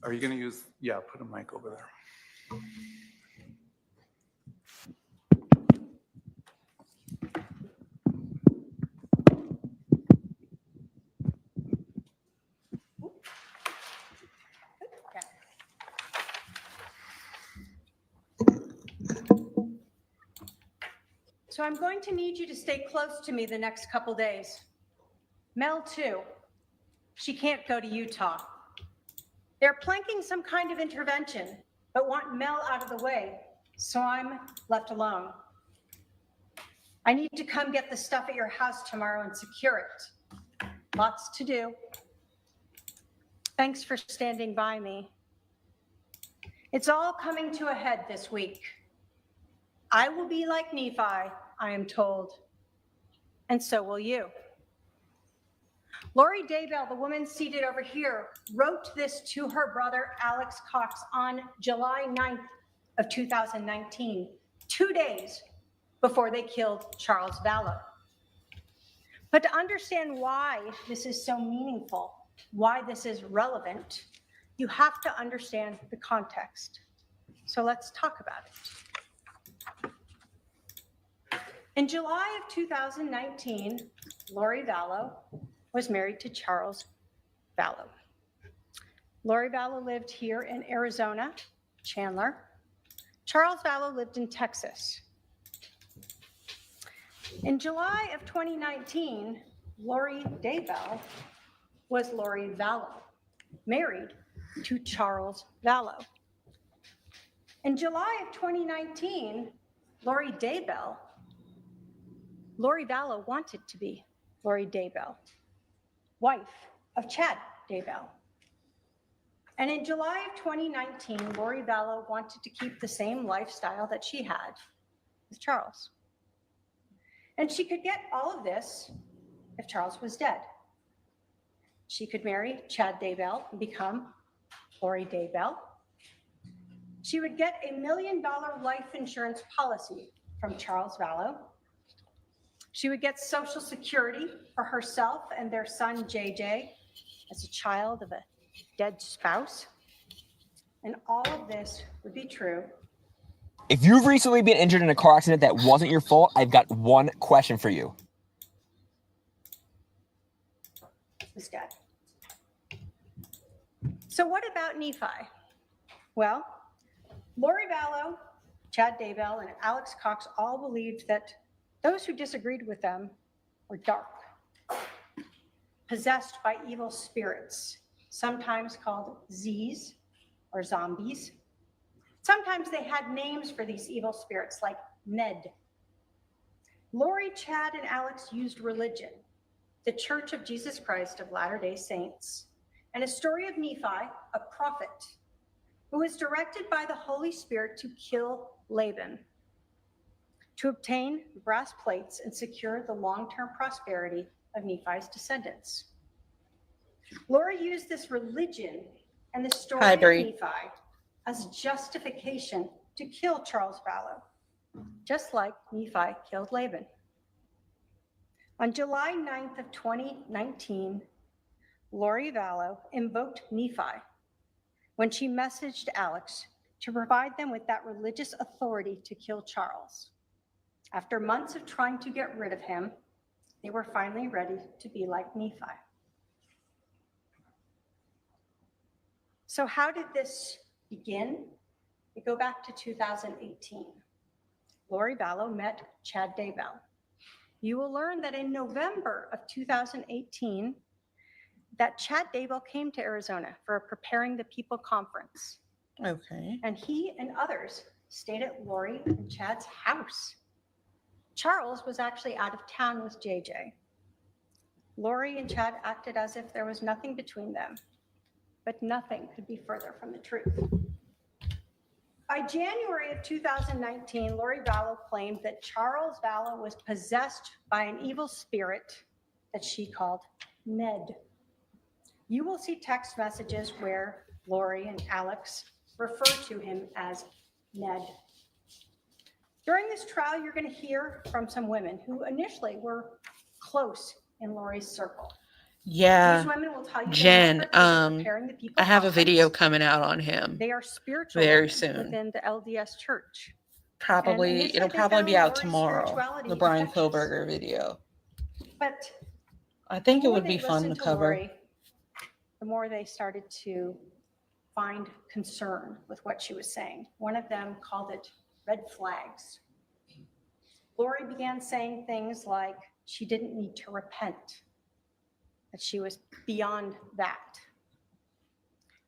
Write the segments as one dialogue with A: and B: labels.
A: Are you going to use, yeah, put a mic over there.
B: So I'm going to need you to stay close to me the next couple days. Mel, too. She can't go to Utah. They're planking some kind of intervention, but want Mel out of the way, so I'm left alone. I need to come get the stuff at your house tomorrow and secure it. Lots to do. Thanks for standing by me. It's all coming to a head this week. I will be like Nephi, I am told, and so will you. Lori Daybell, the woman seated over here, wrote this to her brother, Alex Cox, on July 9th of 2019, 2 days before they killed Charles Vallow. But to understand why this is so meaningful, why this is relevant, you have to understand the context. So let's talk about it. In July of 2019, Lori Vallow was married to Charles Vallow. Lori Vallow lived here in Arizona, Chandler. Charles Vallow lived in Texas. In July of 2019, Lori Daybell was Lori Vallow, married to Charles Vallow. In July of 2019, Lori Vallow wanted to be Lori Daybell, wife of Chad Daybell. And in July of 2019, Lori Vallow wanted to keep the same lifestyle that she had with Charles. And she could get all of this if Charles was dead. She could marry Chad Daybell and become Lori Daybell. She would get a $1 million life insurance policy from Charles Vallow. She would get Social Security for herself and their son, JJ, as a child of a dead spouse. And all of this would be true.
C: If you've recently been injured in a car accident that wasn't your fault, I've got one question for you.
B: Was dead. So what about Nephi? Well, Lori Vallow, Chad Daybell, and Alex Cox all believed that those who disagreed with them were dark, possessed by evil spirits, sometimes called Z's or zombies. Sometimes they had names for these evil spirits like Ned. Lori, Chad, and Alex used religion, the Church of Jesus Christ of Latter-day Saints, and a story of Nephi, a prophet, who was directed by the Holy Spirit to kill Laban, to obtain brass plates and secure the long-term prosperity of Nephi's descendants. Lori used this religion and the story of Nephi as justification to kill Charles Vallow, just like Nephi killed Laban. On July 9th of 2019, Lori Vallow invoked Nephi when she messaged Alex to provide them with that religious authority to kill Charles. After months of trying to get rid of him, they were finally ready to be like Nephi. So how did this begin? We go back to 2018. Lori Vallow met Chad Daybell. You will learn that in November of 2018, that Chad Daybell came to Arizona for a Preparing the People conference.
D: Okay.
B: And he and others stayed at Lori and Chad's house. Charles was actually out of town with JJ. Lori and Chad acted as if there was nothing between them, but nothing could be further from the truth. By January of 2019, Lori Vallow claimed that Charles Vallow was possessed by an evil spirit that she called Ned. You will see text messages where Lori and Alex refer to him as Ned. During this trial, you're going to hear from some women who initially were close in Lori's circle.
D: Yeah,
B: These women will tell you
D: Jen,
B: that they were preparing the people's
D: I have a video
B: offerings.
D: coming out on him
B: They are spiritual
D: very
B: women
D: soon.
B: within the LDS church.
D: Probably,
B: they
D: it'll
B: said they
D: probably
B: found
D: be out
B: Lori's
D: tomorrow.
B: spirituality
D: The Brian
B: infectious.
D: Koberger video.
B: But
D: I think
B: the
D: it
B: more
D: would
B: they
D: be fun to
B: listened
D: cover.
B: Lori, the more they started to find concern with what she was saying. One of them called it red flags. Lori began saying things like she didn't need to repent, that she was beyond that.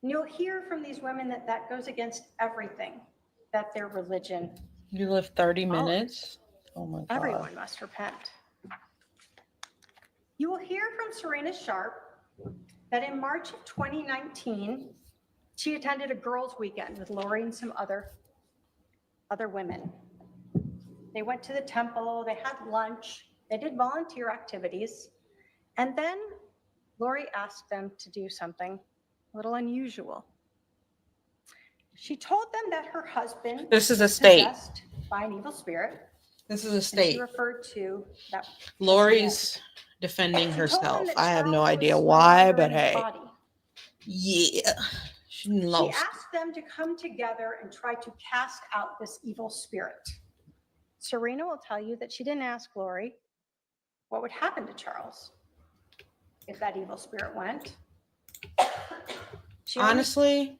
B: And you'll hear from these women that that goes against everything that their religion.
D: You live 30 minutes? Oh my God.
B: Everyone must repent. You will hear from Serena Sharp that in March of 2019, she attended a girls' weekend with Lori and some other women. They went to the temple, they had lunch, they did volunteer activities, and then Lori asked them to do something a little unusual. She told them that her husband
D: This is a
B: was
D: state.
B: possessed by an evil spirit.
D: This is a
B: And
D: state.
B: she referred to that.
D: Lori's defending
B: She told them
D: herself.
B: that
D: I have no
B: Charles
D: idea
B: was no
D: why,
B: longer
D: but
B: in his
D: hey.
B: body.
D: Yeah. She
B: She
D: lost.
B: asked them to come together and try to cast out this evil spirit. Serena will tell you that she didn't ask Lori what would happen to Charles if that evil spirit went.
D: Honestly,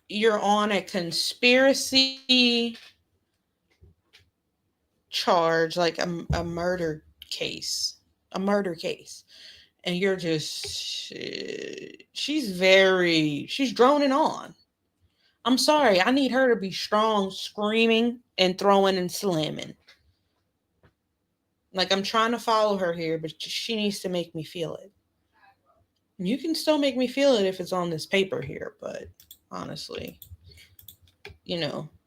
D: you're on a conspiracy charge, like a murder case. And you're just, she's droning on. I'm sorry. I need her to be strong, screaming and throwing and slamming. Like, I'm trying to follow her here, but she needs to make me feel it. You can still make me feel it if it's on this paper here, but honestly,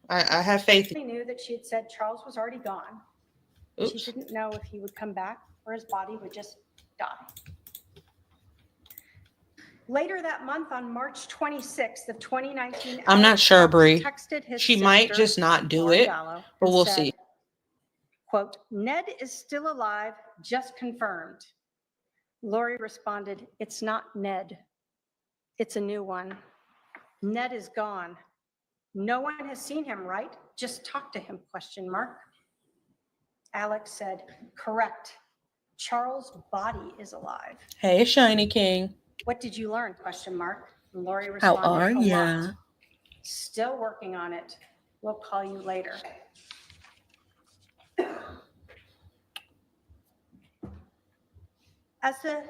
D: I have faith.
B: She knew that she had said Charles was already gone.
D: Oops.
B: She didn't know if he would come back or his body would just die. Later that month, on March 26th of 2019,
D: I'm not sure, Bree.
B: texted his
D: She might
B: sister,
D: just not do
B: Lori
D: it,
B: Vallow,
D: but
B: and
D: we'll
B: said,
D: see.
B: Quote, Ned is still alive, just confirmed. Lori responded, it's not Ned. It's a new one. Ned is gone. No one has seen him, right? Just talk to him, question mark. Alex said, correct. Charles' body is alive.
D: Hey, Shiny King.
B: What did you learn, question mark? And Lori
D: How
B: responded,
D: are
B: a
D: ya?
B: lot. Still working on it. We'll call you later. As the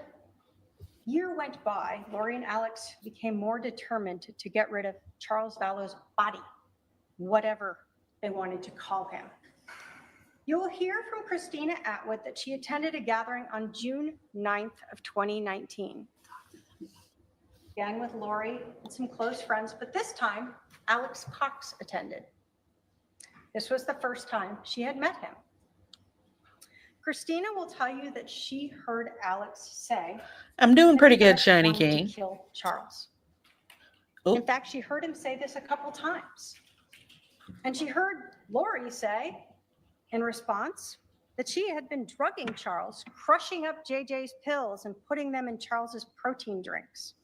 B: year went by, Lori and Alex became more determined to get rid of Charles Vallow's body, whatever they wanted to call him. You will hear from Christina Atwood that she attended a gathering on June 9th of 2019. Again with Lori and some close friends, but this time Alex Cox attended. This was the first time she had met him. Christina will tell you that she heard Alex say,
D: I'm doing pretty good,
B: Ned
D: Shiny
B: wanted
D: King.
B: to kill Charles.
D: Oop.
B: In fact, she heard him say this a couple times. And she heard Lori say, in response, that she had been drugging Charles, crushing up JJ's pills and putting them in Charles's protein drinks.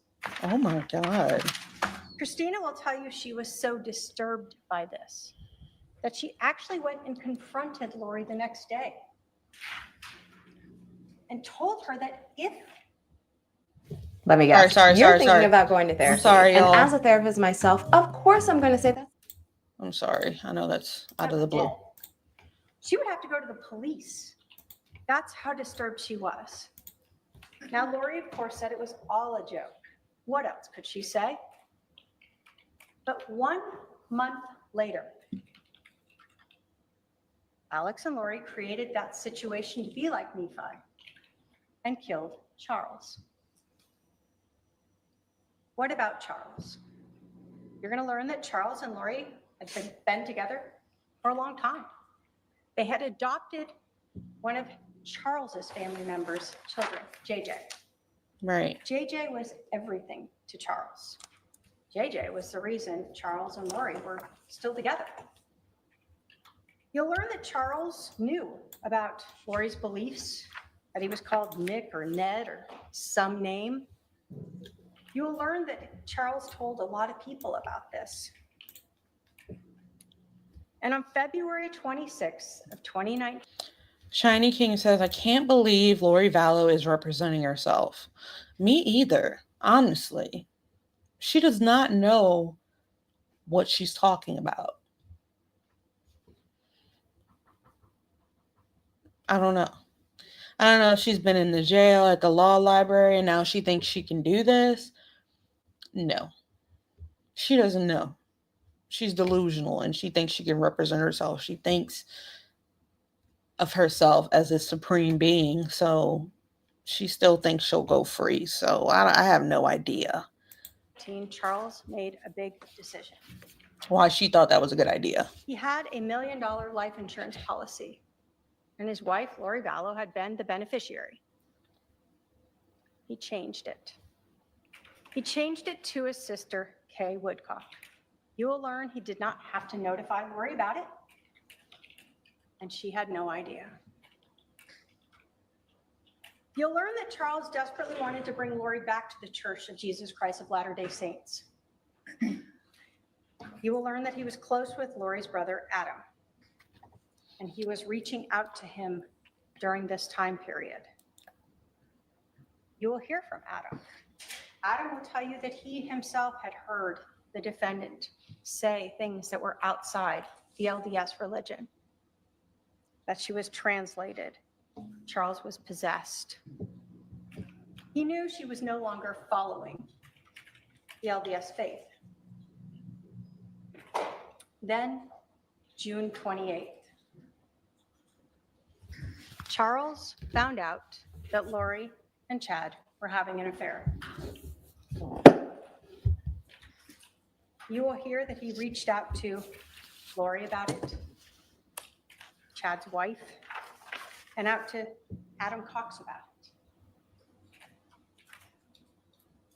D: Oh my God.
B: Christina will tell you she was so disturbed by this that she actually went and confronted Lori the next day and told her that if
E: Let me guess.
D: Sorry,
E: You're thinking
D: sorry.
E: about going to therapy.
D: I'm sorry,
E: and
D: y'all.
E: as a therapist myself, of course I'm going to say that.
D: I'm sorry. I know that's out of the blue.
B: she would have to go to the police. That's how disturbed she was. Now, Lori, of course, said it was all a joke. What else could she say? But 1 month later, Alex and Lori created that situation to be like Nephi and killed Charles. What about Charles? You're going to learn that Charles and Lori had been together for a long time. They had adopted one of Charles's family members' children, JJ.
D: Right.
B: JJ was everything to Charles. JJ was the reason Charles and Lori were still together. You'll learn that Charles knew about Lori's beliefs that he was called Nick or Ned or some name. You will learn that Charles told a lot of people about this. And on February 26th of 2019,
D: Shiny King says, I can't believe Lori Vallow is representing herself. Me either, honestly. She does not know what she's talking about. I don't know. I don't know if she's been in the jail at the law library and now she thinks she can do this. No. She doesn't know. She's delusional and she thinks she can represent herself. She thinks of herself as a supreme being, so she still thinks she'll go free. So I have no idea
B: Charles made a big decision.
D: why she thought that was a good idea.
B: He had a $1 million life insurance policy, and his wife, Lori Vallow, had been the beneficiary. He changed it. He changed it to his sister, Kay Woodcock. You will learn he did not have to notify Lori about it, and she had no idea. You'll learn that Charles desperately wanted to bring Lori back to the Church of Jesus Christ of Latter-day Saints. You will learn that he was close with Lori's brother, Adam, and he was reaching out to him during this time period. You will hear from Adam. Adam will tell you that he himself had heard the defendant say things that were outside the LDS religion, that she was translated. Charles was possessed. He knew she was no longer following the LDS faith. Then, June 28th, Charles found out that Lori and Chad were having an affair. You will hear that he reached out to Lori about it, Chad's wife, and out to Adam Cox about it.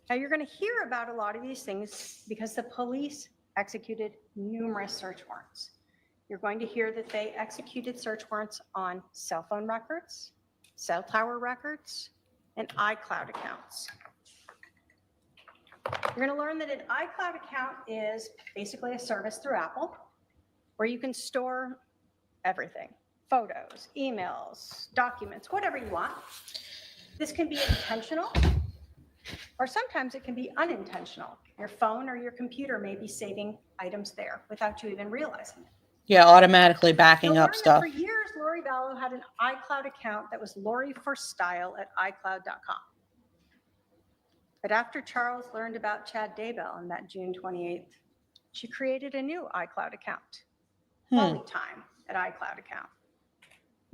B: Now, you're going to hear about a lot of these things because the police executed numerous search warrants. You're going to hear that they executed search warrants on cell phone records, cell tower records, and iCloud accounts. You're going to learn that an iCloud account is basically a service through Apple where you can store everything. Photos, emails, documents, whatever you want. This can be intentional, or sometimes it can be unintentional. Your phone or your computer may be saving items there without you even realizing it.
D: Yeah, automatically backing
B: You'll
D: up
B: learn that
D: stuff.
B: For years, Lori Vallow had an iCloud account that was loriforstyle@icloud.com. But after Charles learned about Chad Daybell on that June 28th, she created a new iCloud account, Time@icloud account.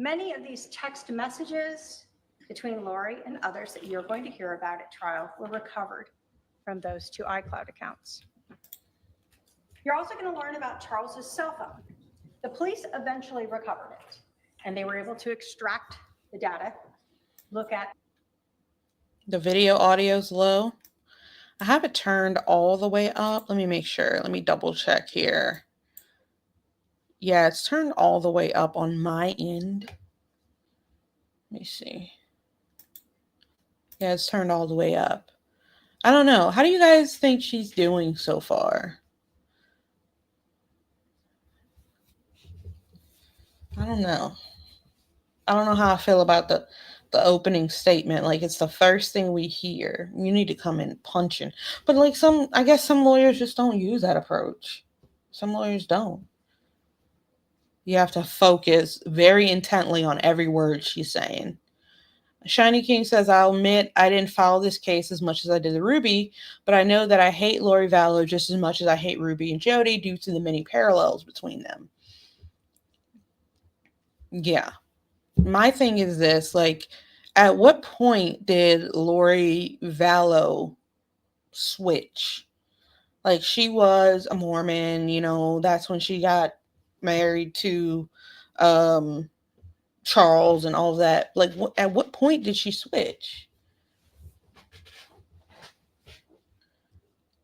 B: Many of these text messages between Lori and others that you're going to hear about at trial were recovered from those two iCloud accounts. You're also going to learn about Charles's cell phone. The police eventually recovered it, and they were able to extract the data, look at.
D: The video audio's low. I have it turned all the way up. Let me make sure. Let me double check here. Yeah, it's turned all the way up on my end. Let me see. Yeah, it's turned all the way up. I don't know. How do you guys think she's doing so far? I don't know. I don't know how I feel about the opening statement. Like, it's the first thing we hear. You need to come in punching. But like I guess some lawyers just don't use that approach. Some lawyers don't. You have to focus very intently on every word she's saying. Shiny King says, I'll admit I didn't follow this case as much as I did the Ruby, but I know that I hate Lori Vallow just as much as I hate Ruby and Jody due to the many parallels between them. Yeah. My thing is this, like, at what point did Lori Vallow switch? Like, she was a Mormon, you know, that's when she got married to Charles and all of that. Like, at what point did she switch?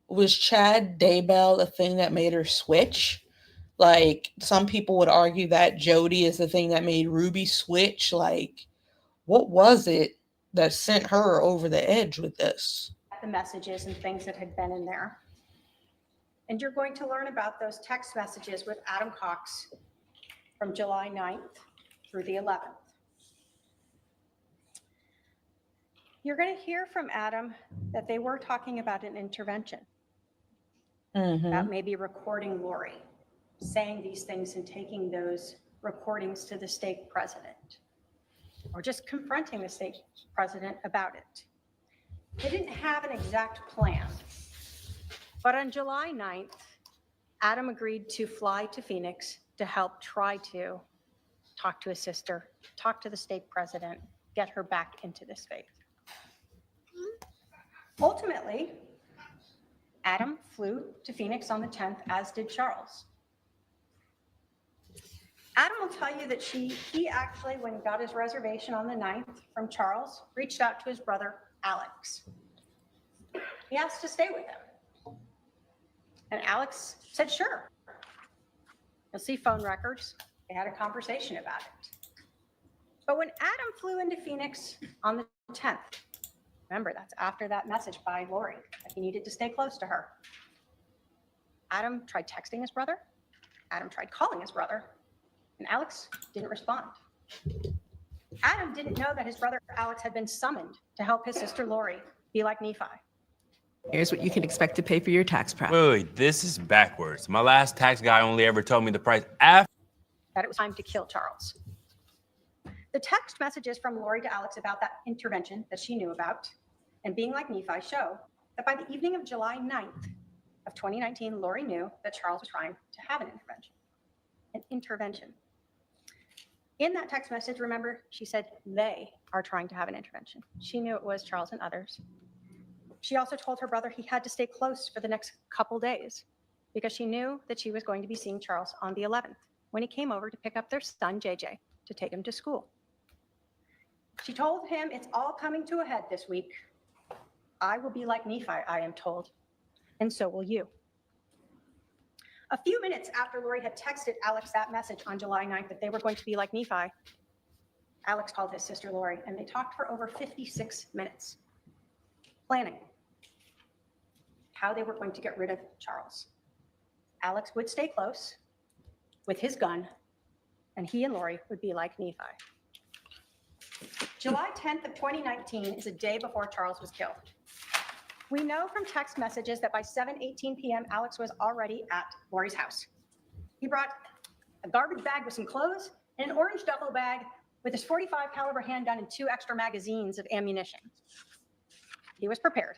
D: Was Chad Daybell the thing that made her switch? Like, some people would argue that Jody is the thing that made Ruby switch. Like, What was it that sent her over the edge with this?
B: The messages and things that had been in there. And you're going to learn about those text messages with Adam Cox from July 9th through the 11th. You're going to hear from Adam that they were talking about an intervention, about maybe recording Lori, saying these things and taking those recordings to the stake president, or just confronting the stake president about it. They didn't have an exact plan, but on July 9th, Adam agreed to fly to Phoenix to help try to talk to his sister, talk to the stake president, get her back into this faith. Ultimately, Adam flew to Phoenix on the 10th, as did Charles. Adam will tell you that he actually, when he got his reservation on the 9th from Charles, reached out to his brother, Alex. He asked to stay with him. And Alex said, sure. You'll see phone records. They had a conversation about it. But when Adam flew into Phoenix on the 10th, remember, that's after that message by Lori that he needed to stay close to her. Adam tried texting his brother. Adam tried calling his brother. And Alex didn't respond. Adam didn't know that his brother Alex had been summoned to help his sister Lori be like Nephi.
F: Here's what you can expect to pay for your tax prep.
G: Wait, this is backwards. My last tax guy only ever told me the price after.
B: That it was time to kill Charles. The text messages from Lori to Alex about that intervention that she knew about and being like Nephi show that by the evening of July 9th of 2019, Lori knew that Charles was trying to have an intervention. In that text message, remember, she said they are trying to have an intervention. She knew it was Charles and others. She also told her brother he had to stay close for the next couple days because she knew that she was going to be seeing Charles on the 11th when he came over to pick up their son, JJ, to take him to school. She told him, it's all coming to a head this week. I will be like Nephi, I am told, and so will you. A few minutes after Lori had texted Alex that message on July 9th that they were going to be like Nephi, Alex called his sister Lori, and they talked for over 56 minutes, planning how they were going to get rid of Charles. Alex would stay close with his gun, and he and Lori would be like Nephi. July 10th of 2019 is a day before Charles was killed. We know from text messages that by 7:18 p.m., Alex was already at Lori's house. He brought a garbage bag with some clothes and an orange duffel bag with his .45 caliber handgun and 2 extra magazines of ammunition. He was prepared.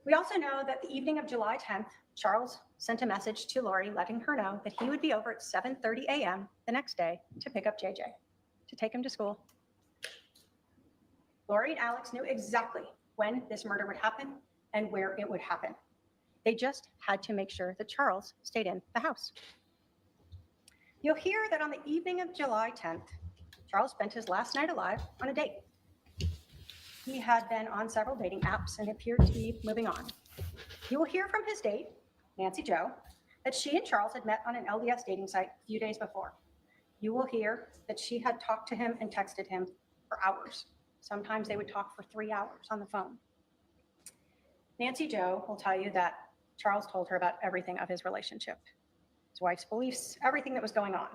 B: We also know that the evening of July 10th, Charles sent a message to Lori letting her know that he would be over at 7:30 a.m. the next day to pick up JJ, to take him to school. Lori and Alex knew exactly when this murder would happen and where it would happen. They just had to make sure that Charles stayed in the house. You'll hear that on the evening of July 10th, Charles spent his last night alive on a date. He had been on several dating apps and appeared to be moving on. You will hear from his date, Nancy Jo, that she and Charles had met on an LDS dating site a few days before. You will hear that she had talked to him and texted him for hours. Sometimes they would talk for 3 hours on the phone. Nancy Jo will tell you that Charles told her about everything of his relationship, his wife's beliefs, everything that was going on.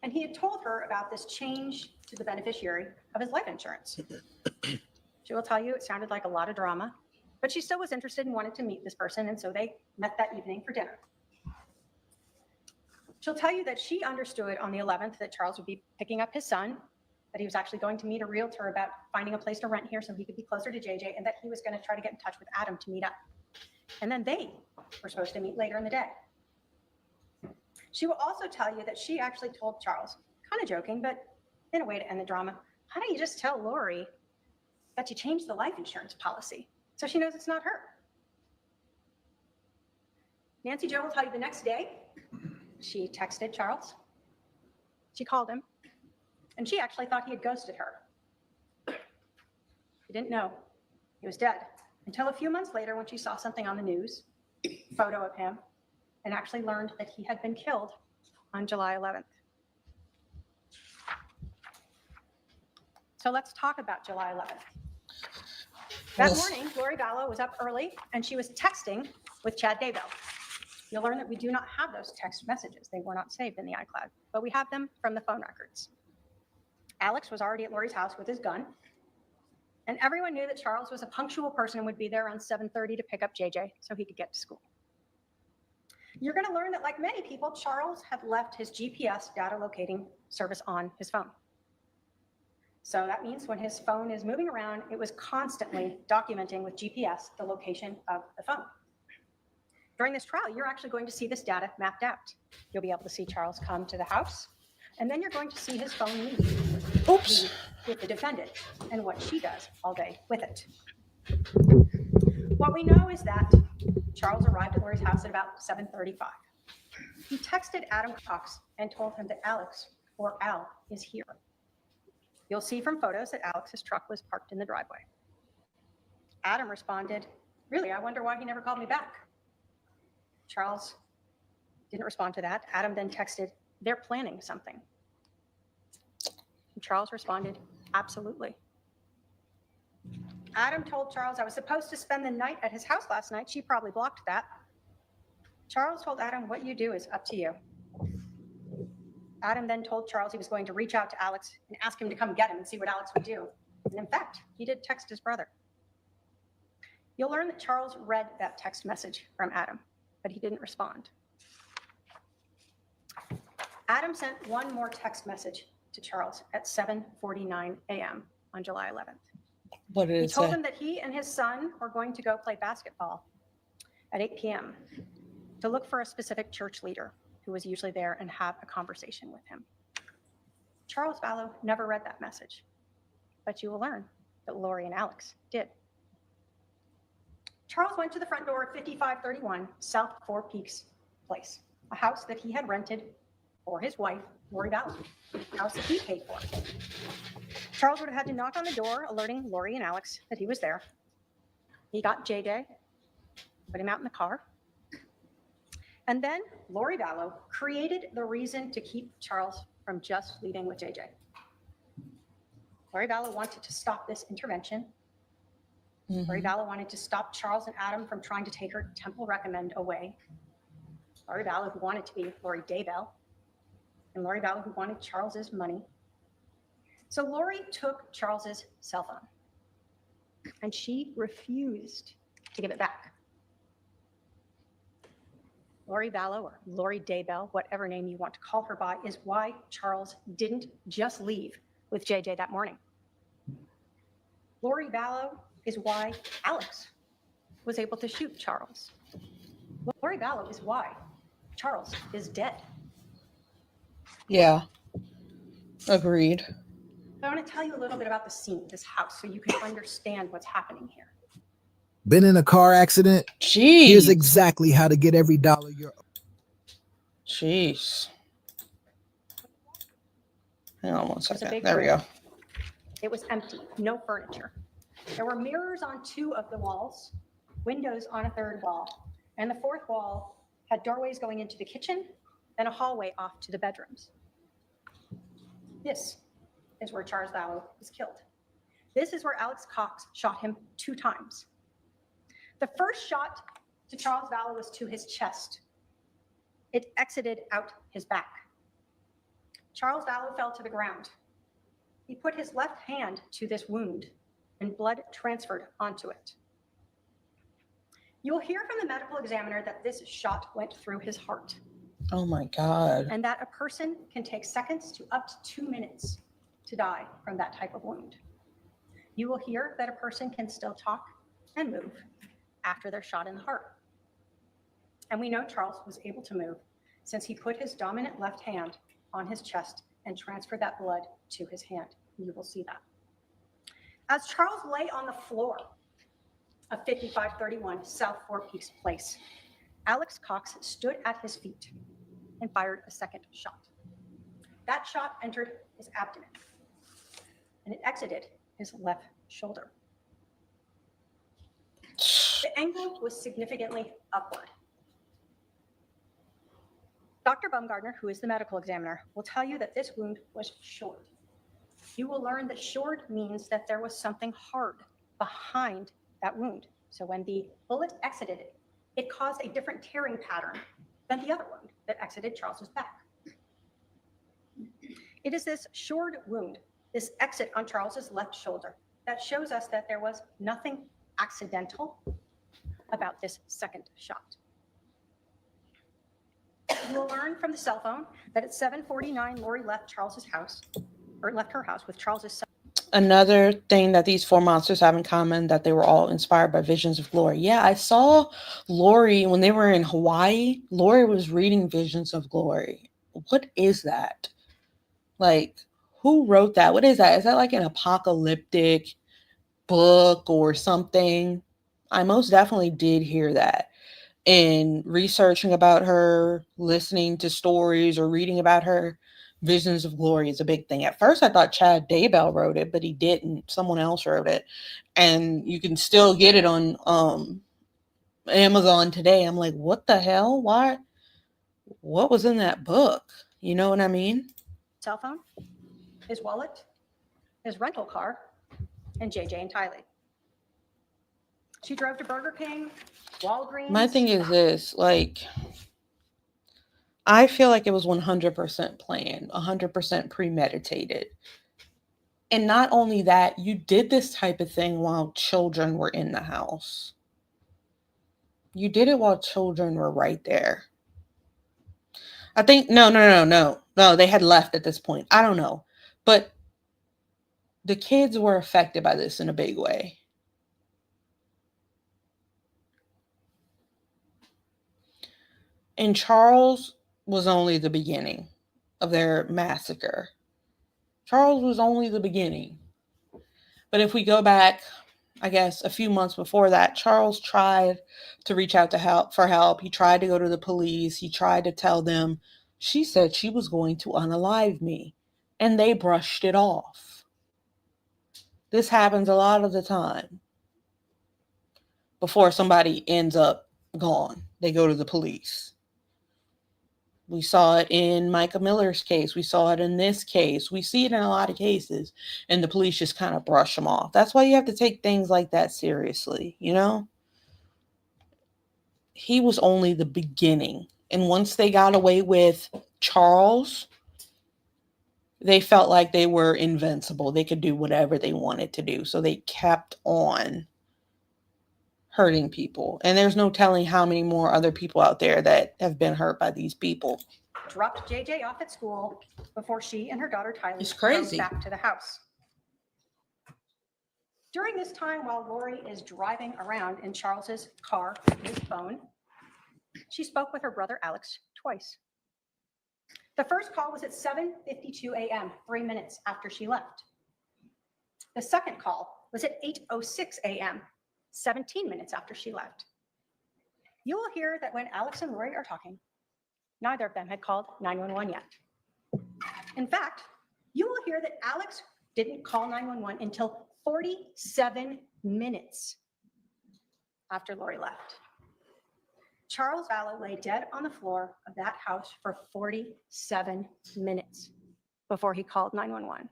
B: And he had told her about this change to the beneficiary of his life insurance. She will tell you it sounded like a lot of drama, but she still was interested and wanted to meet this person, and so they met that evening for dinner. She'll tell you that she understood on the 11th that Charles would be picking up his son, that he was actually going to meet a realtor about finding a place to rent here so he could be closer to JJ, and that he was going to try to get in touch with Adam to meet up. And then they were supposed to meet later in the day. She will also tell you that she actually told Charles, kind of joking, but in a way to end the drama, how don't you just tell Lori that you changed the life insurance policy so she knows it's not her? Nancy Jo will tell you the next day, she texted Charles, she called him, and she actually thought he had ghosted her. She didn't know he was dead until a few months later when she saw something on the news, a photo of him, and actually learned that he had been killed on July 11th. So let's talk about July 11th. That
D: Yes.
B: morning, Lori Vallow was up early and she was texting with Chad Daybell. You'll learn that we do not have those text messages. They were not saved in the iCloud, but we have them from the phone records. Alex was already at Lori's house with his gun, and everyone knew that Charles was a punctual person and would be there around 7:30 to pick up JJ so he could get to school. You're going to learn that, like many people, Charles had left his GPS data locating service on his phone. So that means when his phone is moving around, it was constantly documenting with GPS the location of the phone. During this trial, you're actually going to see this data mapped out. You'll be able to see Charles come to the house, and then you're going to see his phone leave.
D: Oops.
B: With the defendant and what she does all day with it. What we know is that Charles arrived at Lori's house at about 7:35. He texted Adam Cox and told him that Alex, or Al, is here. You'll see from photos that Alex's truck was parked in the driveway. Adam responded, "Really, I wonder why he never called me back." Charles didn't respond to that. Adam then texted, "They're planning something." And Charles responded, "Absolutely." Adam told Charles, "I was supposed to spend the night at his house last night. She probably blocked that." Charles told Adam, "What you do is up to you." Adam then told Charles he was going to reach out to Alex and ask him to come get him and see what Alex would do. And in fact, he did text his brother. You'll learn that Charles read that text message from Adam, but he didn't respond. Adam sent one more text message to Charles at 7:49 a.m. on July 11th.
D: What did
B: He
D: it
B: told
D: say?
B: him that he and his son were going to go play basketball at 8 p.m. to look for a specific church leader who was usually there and have a conversation with him. Charles Vallow never read that message, but you will learn that Lori and Alex did. Charles went to the front door of 5531 South Four Peaks Place, a house that he had rented for his wife, Lori Vallow, a house that he paid for. Charles would have had to knock on the door, alerting Lori and Alex that he was there. He got JJ, put him out in the car. And then Lori Vallow created the reason to keep Charles from just leaving with JJ. Lori Vallow wanted to stop this intervention. Lori Vallow wanted to stop Charles and Adam from trying to take her Temple Recommend away. Lori Vallow, who wanted to be Lori Daybell, and Lori Vallow, who wanted Charles's money. So Lori took Charles's cell phone, and she refused to give it back. Lori Vallow, or Lori Daybell, whatever name you want to call her by, is why Charles didn't just leave with JJ that morning. Lori Vallow is why Alex was able to shoot Charles. Lori Vallow is why Charles is dead.
D: Yeah. Agreed.
B: I want to tell you a little bit about the scene, this house, so you can understand what's happening here.
H: Been in a car accident?
D: Jeez.
H: Here's exactly how to get every dollar you're.
D: Jeez. Hang on one
B: It was a
D: second.
B: big
D: There we go.
B: room. It was empty, no furniture. There were mirrors on 2 of the walls, windows on a 3rd wall, and the 4th wall had doorways going into the kitchen and a hallway off to the bedrooms. This is where Charles Vallow was killed. This is where Alex Cox shot him 2 times. The first shot to Charles Vallow was to his chest. It exited out his back. Charles Vallow fell to the ground. He put his left hand to this wound, and blood transferred onto it. You'll hear from the medical examiner that this shot went through his heart,
D: Oh my God.
B: and that a person can take seconds to up to 2 minutes to die from that type of wound. You will hear that a person can still talk and move after they're shot in the heart. And we know Charles was able to move since he put his dominant left hand on his chest and transferred that blood to his hand. You will see that. As Charles lay on the floor of 5531 South Four Peaks Place, Alex Cox stood at his feet and fired a second shot. That shot entered his abdomen, and it exited his left shoulder. The angle was significantly upward. Dr. Baumgartner, who is the medical examiner, will tell you that this wound was short. You will learn that shored means that there was something hard behind that wound. So when the bullet exited it, it caused a different tearing pattern than the other wound that exited Charles's back. It is this shored wound, this exit on Charles's left shoulder, that shows us that there was nothing accidental about this second shot. You will learn from the cell phone that at 7:49, Lori left Charles's house, or left her house with Charles's son.
D: Another thing that these four monsters have in common, that they were all inspired by visions of Glory. Yeah, I saw Lori when they were in Hawaii. Lori was reading Visions of Glory. What is that? Like, who wrote that? What is that? Is that like an apocalyptic book or something? I most definitely did hear that. In researching about her, listening to stories or reading about her, Visions of Glory is a big thing. At first, I thought Chad Daybell wrote it, but he didn't. Someone else wrote it. And you can still get it on Amazon today. I'm like, what the hell? Why? What was in that book? You know what I mean?
B: Cell phone, his wallet, his rental car, and JJ and Tylee. She drove to Burger King, Walgreens.
D: My thing is this, like, I feel like it was 100% planned, 100% premeditated. And not only that, you did this type of thing while children were in the house. You did it while children were right there. I think, no, they had left at this point. I don't know. But the kids were affected by this in a big way. And Charles was only the beginning of their massacre. Charles was only the beginning. But if we go back, I guess, a few months before that, Charles tried to reach out for help. He tried to go to the police. He tried to tell them, she said she was going to unalive me. And they brushed it off. This happens a lot of the time. Before somebody ends up gone, they go to the police. We saw it in Micah Miller's case. We saw it in this case. We see it in a lot of cases, and the police just kind of brush them off. That's why you have to take things like that seriously, you know? He was only the beginning. And once they got away with Charles, they felt like they were invincible. They could do whatever they wanted to do. So they kept on hurting people. And there's no telling how many more other people out there that have been hurt by these people.
B: Dropped JJ off at school before she and her daughter Tylee
D: It's crazy.
B: drove back to the house. During this time, while Lori is driving around in Charles's car with his phone, she spoke with her brother Alex twice. The first call was at 7:52 a.m., 3 minutes after she left. The second call was at 8:06 a.m., 17 minutes after she left. You will hear that when Alex and Lori are talking, neither of them had called 911 yet. In fact, you will hear that Alex didn't call 911 until 47 minutes after Lori left. Charles Vallow lay dead on the floor of that house for 47 minutes before he called 911.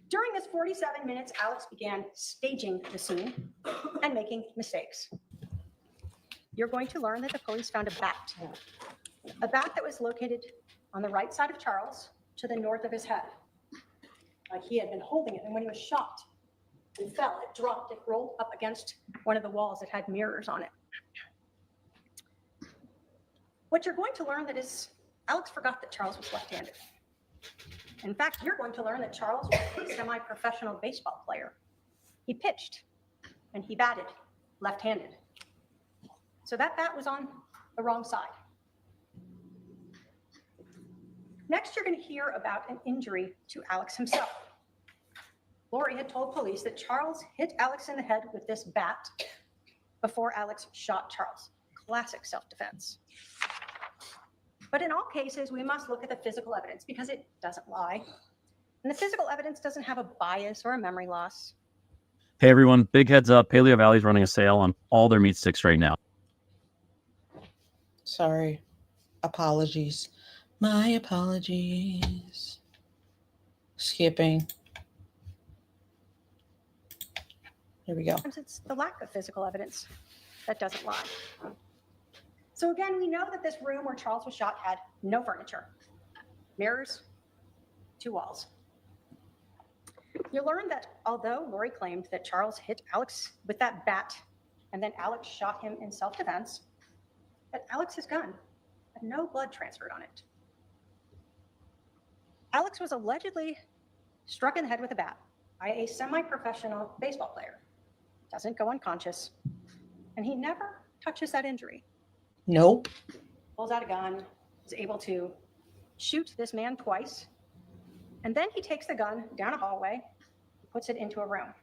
B: During this 47 minutes, Alex began staging the scene and making mistakes. You're going to learn that the police found a bat that was located on the right side of Charles to the north of his head. Like he had been holding it, and when he was shot and fell, it dropped, it rolled up against one of the walls that had mirrors on it. What you're going to learn that is Alex forgot that Charles was left-handed. In fact, you're going to learn that Charles was a semi-professional baseball player. He pitched and he batted left-handed. So that bat was on the wrong side. Next, you're going to hear about an injury to Alex himself. Lori had told police that Charles hit Alex in the head with this bat before Alex shot Charles. Classic self-defense. But in all cases, we must look at the physical evidence because it doesn't lie. And the physical evidence doesn't have a bias or a memory loss.
I: Hey everyone, big heads up. Paleo Valley's running a sale on all their meat sticks right now.
D: Sorry. Apologies. My apologies. Skipping. Here we go.
B: Sometimes it's the lack of physical evidence that doesn't lie. So again, we know that this room where Charles was shot had no furniture, mirrors, 2 walls. You learn that although Lori claimed that Charles hit Alex with that bat and then Alex shot him in self-defense, that Alex's gun had no blood transferred on it. Alex was allegedly struck in the head with a bat by a semi-professional baseball player. Doesn't go unconscious, and he never touches that injury.
D: Nope.
B: Pulls out a gun, is able to shoot this man twice, and then he takes the gun down a hallway, puts it into a room.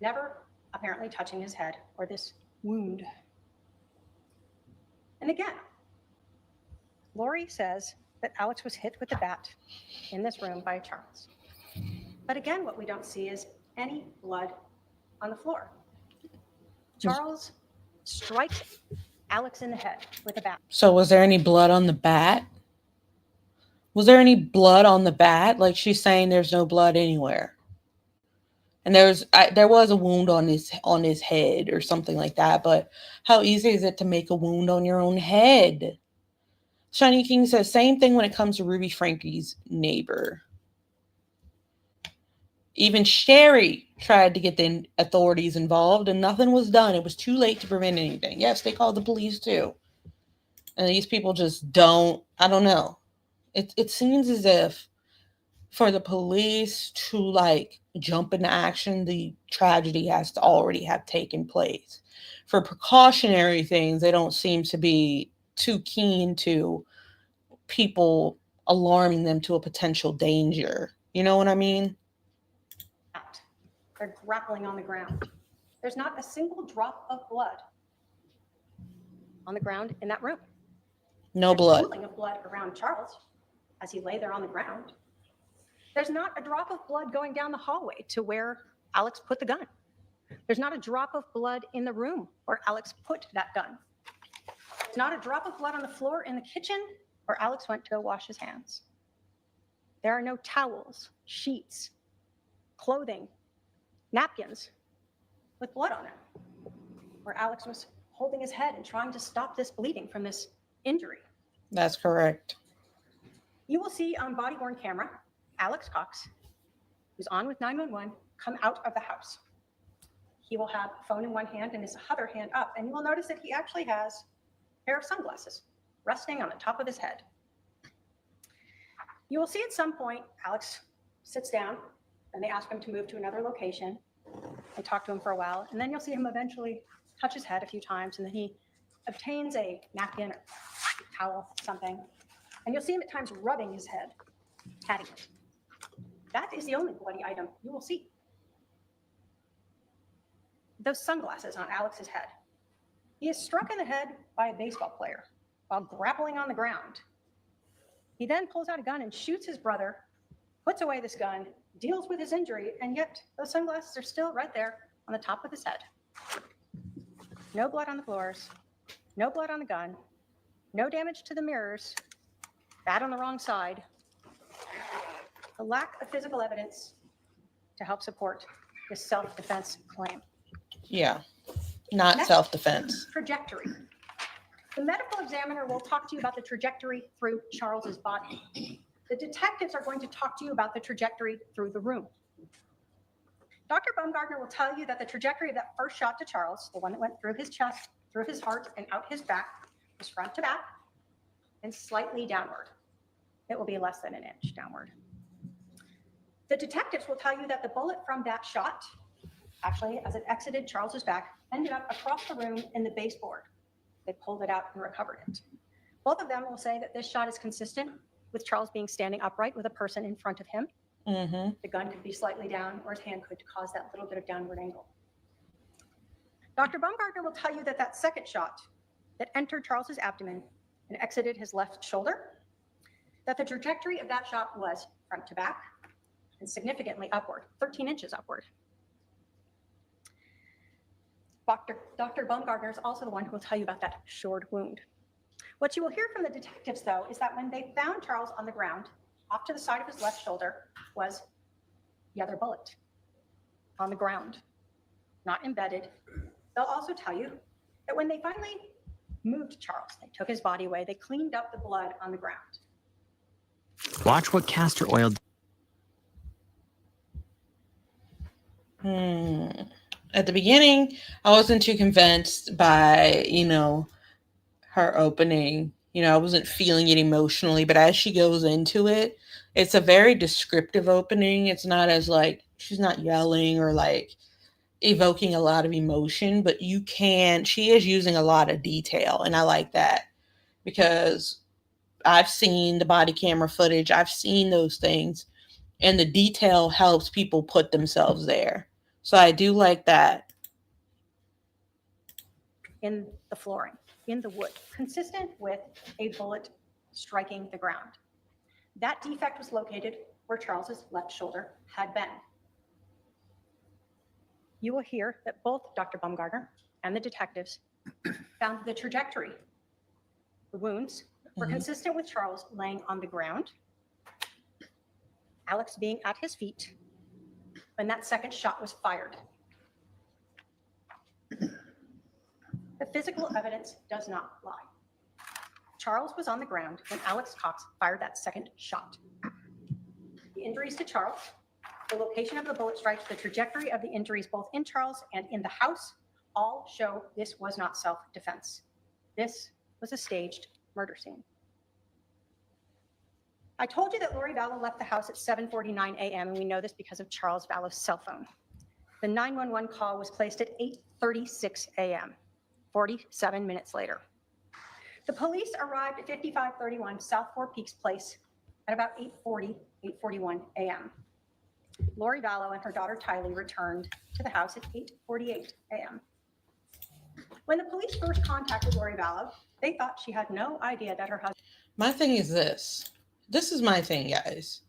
B: Never apparently touching his head or this wound. And again, Lori says that Alex was hit with the bat in this room by Charles. But again, what we don't see is any blood on the floor. Charles strikes Alex in the head with a bat.
D: So was there any blood on the bat? Was there any blood on the bat? Like she's saying there's no blood anywhere. And there was a wound on his head or something like that. But how easy is it to make a wound on your own head? Shiny King says same thing when it comes to Ruby Frankie's neighbor. Even Sherry tried to get the authorities involved and nothing was done. It was too late to prevent anything. Yes, they called the police too. And these people just don't, I don't know. It seems as if for the police to like jump into action, the tragedy has to already have taken place. For precautionary things, they don't seem to be too keen to people alarming them to a potential danger. You know what I mean?
B: They're grappling on the ground. There's not a single drop of blood on the ground in that room.
D: No
B: There's
D: blood.
B: pooling of blood around Charles as he lay there on the ground. There's not a drop of blood going down the hallway to where Alex put the gun. There's not a drop of blood in the room where Alex put that gun. There's not a drop of blood on the floor in the kitchen where Alex went to go wash his hands. There are no towels, sheets, clothing, napkins with blood on it, where Alex was holding his head and trying to stop this bleeding from this injury.
D: That's correct.
B: You will see on body-worn camera, Alex Cox, who's on with 911, come out of the house. He will have a phone in one hand and his other hand up, and you will notice that he actually has a pair of sunglasses resting on the top of his head. You will see at some point, Alex sits down, and they ask him to move to another location. They talk to him for a while, and then you'll see him eventually touch his head a few times, and then he obtains a napkin or towel, something, and you'll see him at times rubbing his head, patting it. That is the only bloody item you will see. Those sunglasses on Alex's head. He is struck in the head by a baseball player while grappling on the ground. He then pulls out a gun and shoots his brother, puts away this gun, deals with his injury, and yet those sunglasses are still right there on the top of his head. No blood on the floors, no blood on the gun, no damage to the mirrors, bat on the wrong side. The lack of physical evidence to help support this self-defense claim.
D: Yeah, not
B: Next,
D: self-defense.
B: Trajectory. The medical examiner will talk to you about the trajectory through Charles's body. The detectives are going to talk to you about the trajectory through the room. Dr. Baumgartner will tell you that the trajectory of that first shot to Charles, the one that went through his chest, through his heart, and out his back, was front to back and slightly downward. It will be less than an inch downward. The detectives will tell you that the bullet from that shot, actually, as it exited Charles's back, ended up across the room in the baseboard. They pulled it out and recovered it. Both of them will say that this shot is consistent with Charles being standing upright with a person in front of him.
D: Mm-hmm.
B: The gun could be slightly down, or his hand could cause that little bit of downward angle. Dr. Baumgartner will tell you that that second shot that entered Charles's abdomen and exited his left shoulder, that the trajectory of that shot was front to back and significantly upward, 13 inches upward. Dr. Baumgartner is also the one who will tell you about that shored wound. What you will hear from the detectives, though, is that when they found Charles on the ground, off to the side of his left shoulder was the other bullet on the ground, not embedded. They'll also tell you that when they finally moved Charles, they took his body away, they cleaned up the blood on the ground.
C: Watch what castor oil.
D: At the beginning, I wasn't too convinced by, her opening. I wasn't feeling it emotionally, but as she goes into it, it's a very descriptive opening. It's not as she's not yelling or evoking a lot of emotion, but she is using a lot of detail. And I like that because I've seen the body camera footage. I've seen those things, and the detail helps people put themselves there. So I do like that.
B: In the flooring, in the wood, consistent with a bullet striking the ground. That defect was located where Charles's left shoulder had been. You will hear that both Dr. Baumgartner and the detectives found the trajectory. The wounds were consistent with Charles laying on the ground, Alex being at his feet when that second shot was fired. The physical evidence does not lie. Charles was on the ground when Alex Cox fired that second shot. The injuries to Charles, the location of the bullet strikes, the trajectory of the injuries both in Charles and in the house all show this was not self-defense. This was a staged murder scene. I told you that Lori Vallow left the house at 7:49 a.m., and we know this because of Charles Vallow's cell phone. The 911 call was placed at 8:36 a.m., 47 minutes later. The police arrived at 5531 South Four Peaks Place at about 8:41 a.m. Lori Vallow and her daughter Tylee returned to the house at 8:48 a.m. When the police first contacted Lori Vallow, they thought she had no idea that her husband...
D: My thing is this. This is my thing, guys.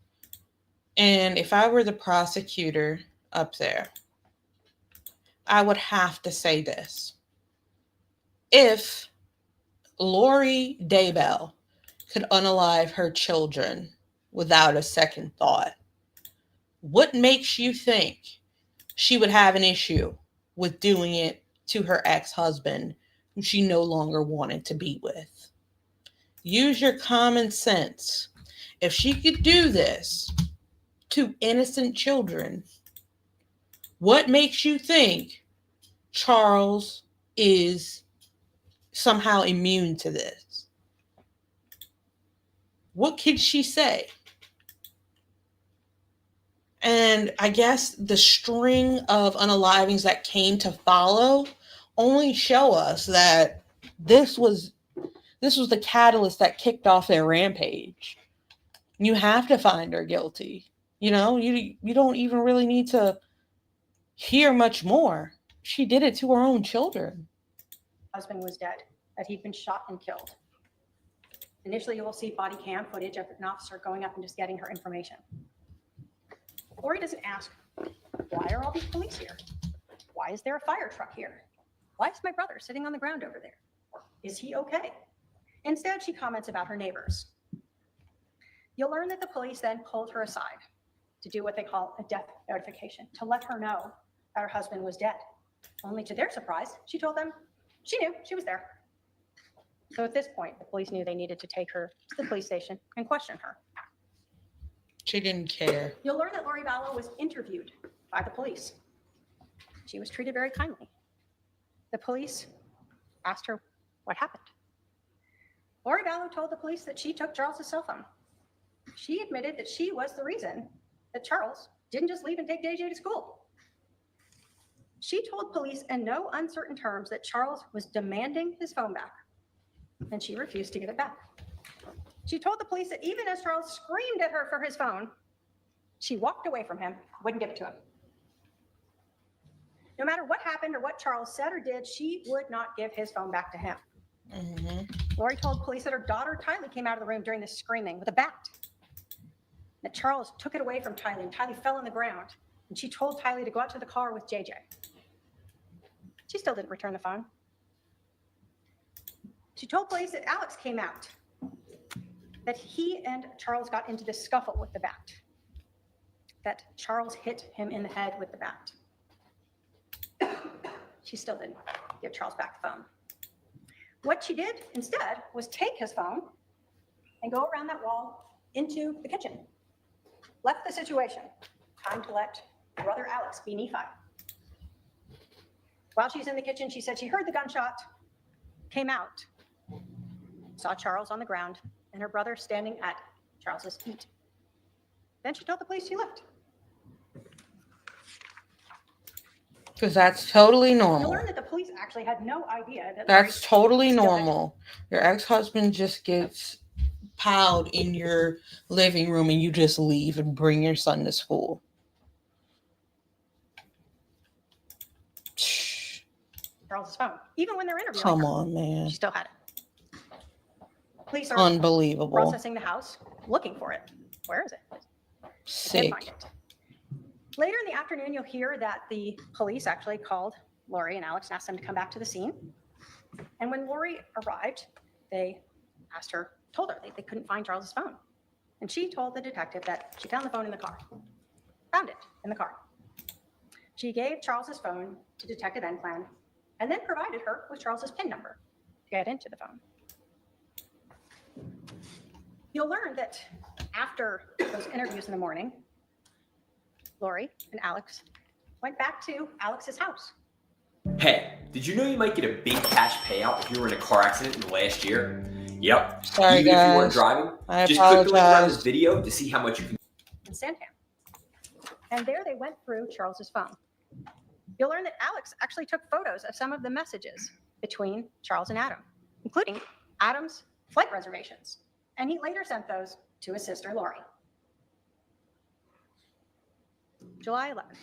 D: And if I were the prosecutor up there, I would have to say this. If Lori Daybell could unalive her children without a second thought, what makes you think she would have an issue with doing it to her ex-husband who she no longer wanted to be with? Use your common sense. If she could do this to innocent children, what makes you think Charles is somehow immune to this? What could she say? And I guess the string of unalivings that came to follow only show us that this was the catalyst that kicked off their rampage. You have to find her guilty. You don't even really need to hear much more. She did it to her own children.
B: Husband was dead, that he'd been shot and killed. Initially, you will see body cam footage of an officer going up and just getting her information. Lori doesn't ask, why are all these police here? Why is there a fire truck here? Why is my brother sitting on the ground over there? Is he okay? Instead, she comments about her neighbors. You'll learn that the police then pulled her aside to do what they call a death notification, to let her know that her husband was dead. Only to their surprise, she told them she knew she was there. So at this point, the police knew they needed to take her to the police station and question her.
D: She didn't care.
B: You'll learn that Lori Vallow was interviewed by the police. She was treated very kindly. The police asked her what happened. Lori Vallow told the police that she took Charles's cell phone. She admitted that she was the reason that Charles didn't just leave and take JJ to school. She told police in no uncertain terms that Charles was demanding his phone back, and she refused to give it back. She told the police that even as Charles screamed at her for his phone, she walked away from him, wouldn't give it to him. No matter what happened or what Charles said or did, she would not give his phone back to him. Lori told police that her daughter Tylee came out of the room during the screaming with a bat. That Charles took it away from Tylee, and Tylee fell on the ground. And she told Tylee to go out to the car with JJ. She still didn't return the phone. She told police that Alex came out that he and Charles got into this scuffle with the bat, that Charles hit him in the head with the bat. She still didn't give Charles back the phone. What she did instead was take his phone and go around that wall into the kitchen. Left the situation. Time to let brother Alex be Nephi. While she's in the kitchen, she said she heard the gunshot, came out, saw Charles on the ground, and her brother standing at Charles's feet. Then she told the police she left.
D: Because that's totally
B: You'll
D: normal.
B: learn that the police actually had no idea that
D: That's totally
B: still had-
D: normal. Your ex-husband just gets piled in your living room and you just leave and bring your son to school.
B: Charles's phone. Even when they're interviewing
D: Come
B: her,
D: on, man.
B: she still had it. Police are
D: Unbelievable.
B: processing the house, looking for it. Where is it? Can't
D: Sick.
B: find it. Later in the afternoon, you'll hear that the police actually called Lori and Alex and asked them to come back to the scene. And when Lori arrived, they told her they couldn't find Charles's phone. And she told the detective that she found the phone in the car. Found it in the car. She gave Charles's phone to Detective Enclan and then provided her with Charles's PIN number to get into the phone. You'll learn that after those interviews in the morning, Lori and Alex went back to Alex's house.
J: Hey, did you know you might get a big cash payout if you were in a car accident in the last year? Yep.
D: Sorry,
J: Even if you weren't
D: guys.
J: driving,
D: I
J: just click the link around
D: apologize.
J: this video to see how much you can.
B: In Santan. And there they went through Charles's phone. You'll learn that Alex actually took photos of some of the messages between Charles and Adam, including Adam's flight reservations. And he later sent those to his sister, Lori. July 11th.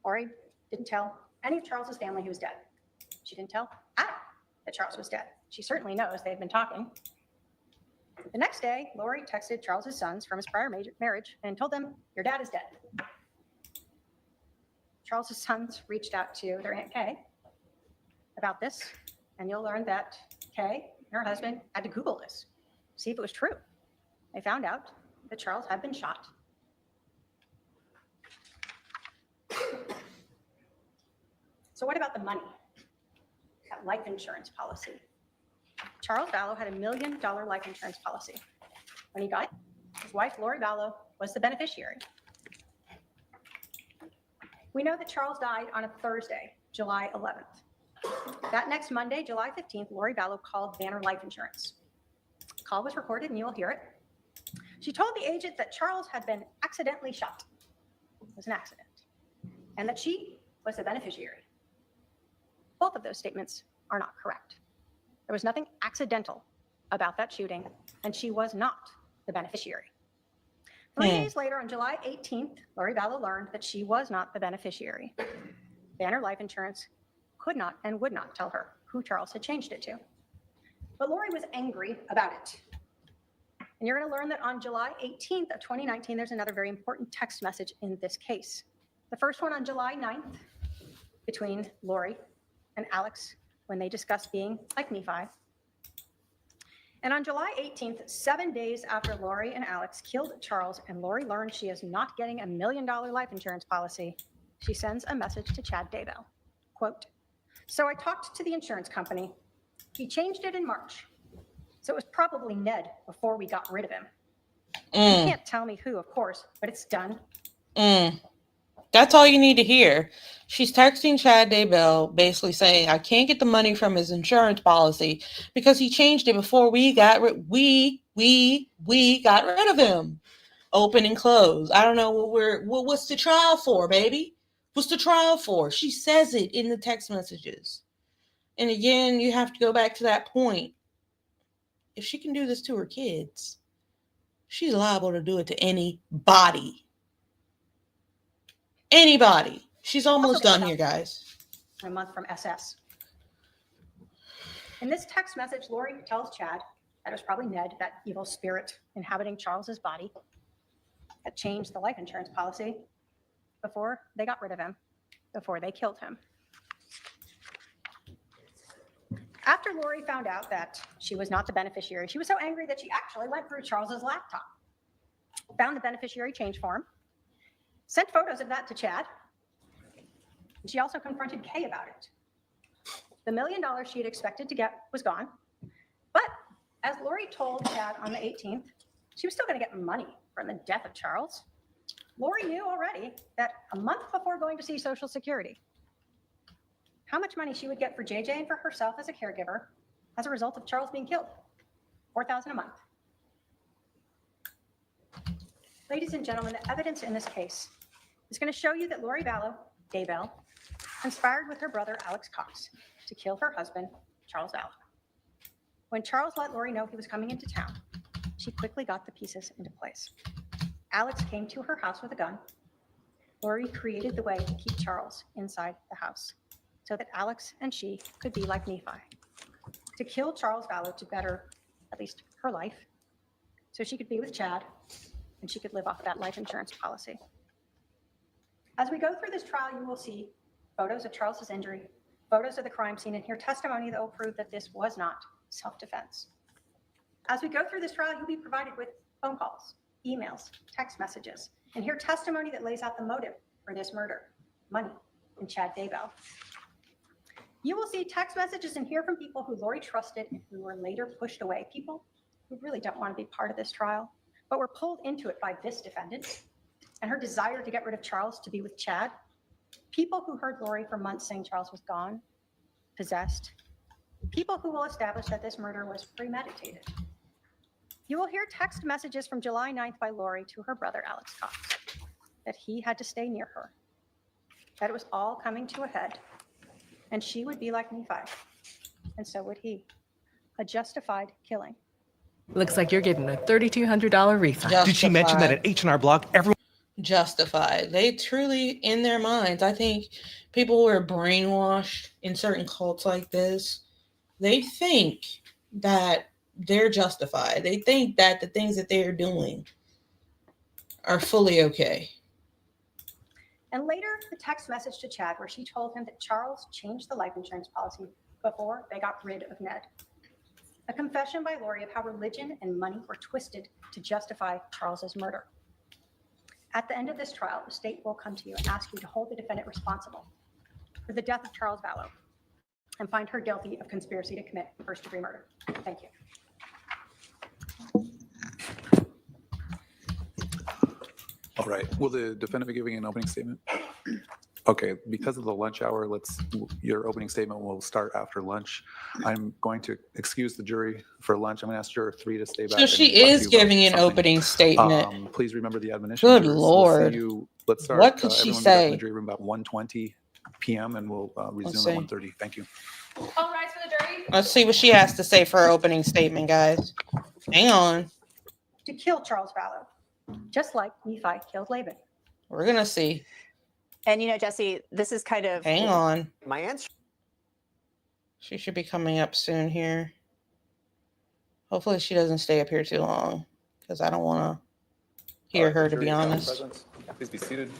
B: Lori didn't tell any of Charles's family he was dead. She didn't tell Adam that Charles was dead. She certainly knows they've been talking. The next day, Lori texted Charles's sons from his prior marriage and told them, "Your dad is dead." Charles's sons reached out to their Aunt Kay about this, and you'll learn that Kay and her husband had to Google this, see if it was true. They found out that Charles had been shot. So what about the money? That life insurance policy. Charles Vallow had $1 million life insurance policy. When he got it, his wife, Lori Vallow, was the beneficiary. We know that Charles died on a Thursday, July 11th. That next Monday, July 15th, Lori Vallow called Banner Life Insurance. The call was recorded and you will hear it. She told the agent that Charles had been accidentally shot. It was an accident. And that she was the beneficiary. Both of those statements are not correct. There was nothing accidental about that shooting, and she was not the beneficiary. 3 days later, on July 18th, Lori Vallow learned that she was not the beneficiary. Banner Life Insurance could not and would not tell her who Charles had changed it to. But Lori was angry about it. And you're going to learn that on July 18th of 2019, there's another very important text message in this case. The first one on July 9th between Lori and Alex when they discussed being like Nephi. And on July 18th, 7 days after Lori and Alex killed Charles and Lori learned she is not getting $1 million life insurance policy, she sends a message to Chad Daybell. Quote, "So I talked to the insurance company. He changed it in March. So it was probably Ned before we got rid of him. You can't tell me who, of course, but it's done."
D: That's all you need to hear. She's texting Chad Daybell basically saying, I can't get the money from his insurance policy because he changed it before we got rid of him. Open and close. I don't know what's the trial for, baby? What's the trial for? She says it in the text messages. And again, you have to go back to that point. If she can do this to her kids, she's liable to do it to anybody. Anybody. She's almost done here, guys.
B: A month from SS. In this text message, Lori tells Chad that it was probably Ned, that evil spirit inhabiting Charles's body, that changed the life insurance policy before they got rid of him, before they killed him. After Lori found out that she was not the beneficiary, she was so angry that she actually went through Charles's laptop, found the beneficiary change form, sent photos of that to Chad. And she also confronted Kay about it. The $1 million she had expected to get was gone. But as Lori told Chad on the 18th, she was still going to get money from the death of Charles. Lori knew already that a month before going to see Social Security, how much money she would get for JJ and for herself as a caregiver as a result of Charles being killed. $4,000 a month. Ladies and gentlemen, the evidence in this case is going to show you that Lori Vallow, Daybell, conspired with her brother Alex Cox to kill her husband, Charles Vallow. When Charles let Lori know he was coming into town, she quickly got the pieces into place. Alex came to her house with a gun. Lori created the way to keep Charles inside the house so that Alex and she could be like Nephi, to kill Charles Vallow to better at least her life, so she could be with Chad and she could live off that life insurance policy. As we go through this trial, you will see photos of Charles's injury, photos of the crime scene, and hear testimony that will prove that this was not self-defense. As we go through this trial, you'll be provided with phone calls, emails, text messages, and hear testimony that lays out the motive for this murder, money, and Chad Daybell. You will see text messages and hear from people who Lori trusted and who were later pushed away, people who really don't want to be part of this trial, but were pulled into it by this defendant and her desire to get rid of Charles to be with Chad. People who heard Lori for months saying Charles was gone, possessed. People who will establish that this murder was premeditated. You will hear text messages from July 9th by Lori to her brother Alex Cox, that he had to stay near her, that it was all coming to a head, and she would be like Nephi, and so would he. A justified killing.
F: Looks like you're getting a $3,200 refund.
D: Did she mention that at
K: H&R Block, everyone...
D: Justified. They truly, in their minds, I think people who are brainwashed in certain cults like this, they think that they're justified. They think that the things that they are doing are fully okay.
B: And later, the text message to Chad where she told him that Charles changed the life insurance policy before they got rid of Ned. A confession by Lori of how religion and money were twisted to justify Charles's murder. At the end of this trial, the state will come to you and ask you to hold the defendant responsible for the death of Charles Vallow and find her guilty of conspiracy to commit first-degree murder. Thank you.
A: All right. Will the defendant be giving an opening statement? Okay. Because of the lunch hour, your opening statement will start after lunch. I'm going to excuse the jury for lunch. I'm going to ask juror 3 to stay back.
D: So she is giving an opening statement.
A: Please remember the admonition.
D: Good
A: jurors.
D: Lord.
A: Let's start.
D: What could she
A: everyone
D: say?
A: In the jury room about 1:20 p.m. and we'll resume at 1:30. Thank you.
E: All rise for the jury.
D: Let's see what she has to say for her opening statement, guys. Hang on.
B: To kill Charles Vallow, just like Nephi killed Laban.
D: We're going to see.
L: And you know, Jesse, this is kind of...
D: Hang on.
L: My answer.
D: She should be coming up soon here. Hopefully she doesn't stay up here too long because I don't want to hear her, to be honest.
A: Please be seated.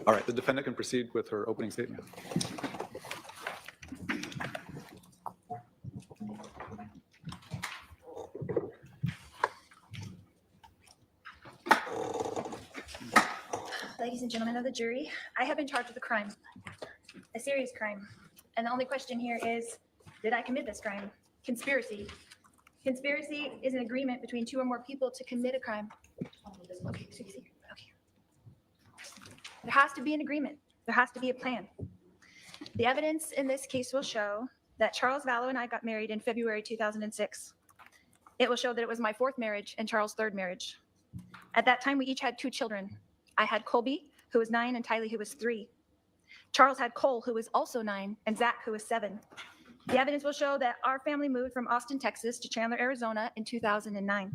A: All right, the defendant can proceed with her opening statement.
M: Ladies and gentlemen of the jury, I have been charged with a crime, a serious crime. And the only question here is, did I commit this crime? Conspiracy. Conspiracy is an agreement between 2 or more people to commit a crime. Okay. There has to be an agreement. There has to be a plan. The evidence in this case will show that Charles Vallow and I got married in February 2006. It will show that it was my 4th marriage and Charles' 3rd marriage. At that time, we each had 2 children. I had Colby, who was 9, and Tylee, who was 3. Charles had Cole, who was also 9, and Zach, who was 7. The evidence will show that our family moved from Austin, Texas to Chandler, Arizona in 2009.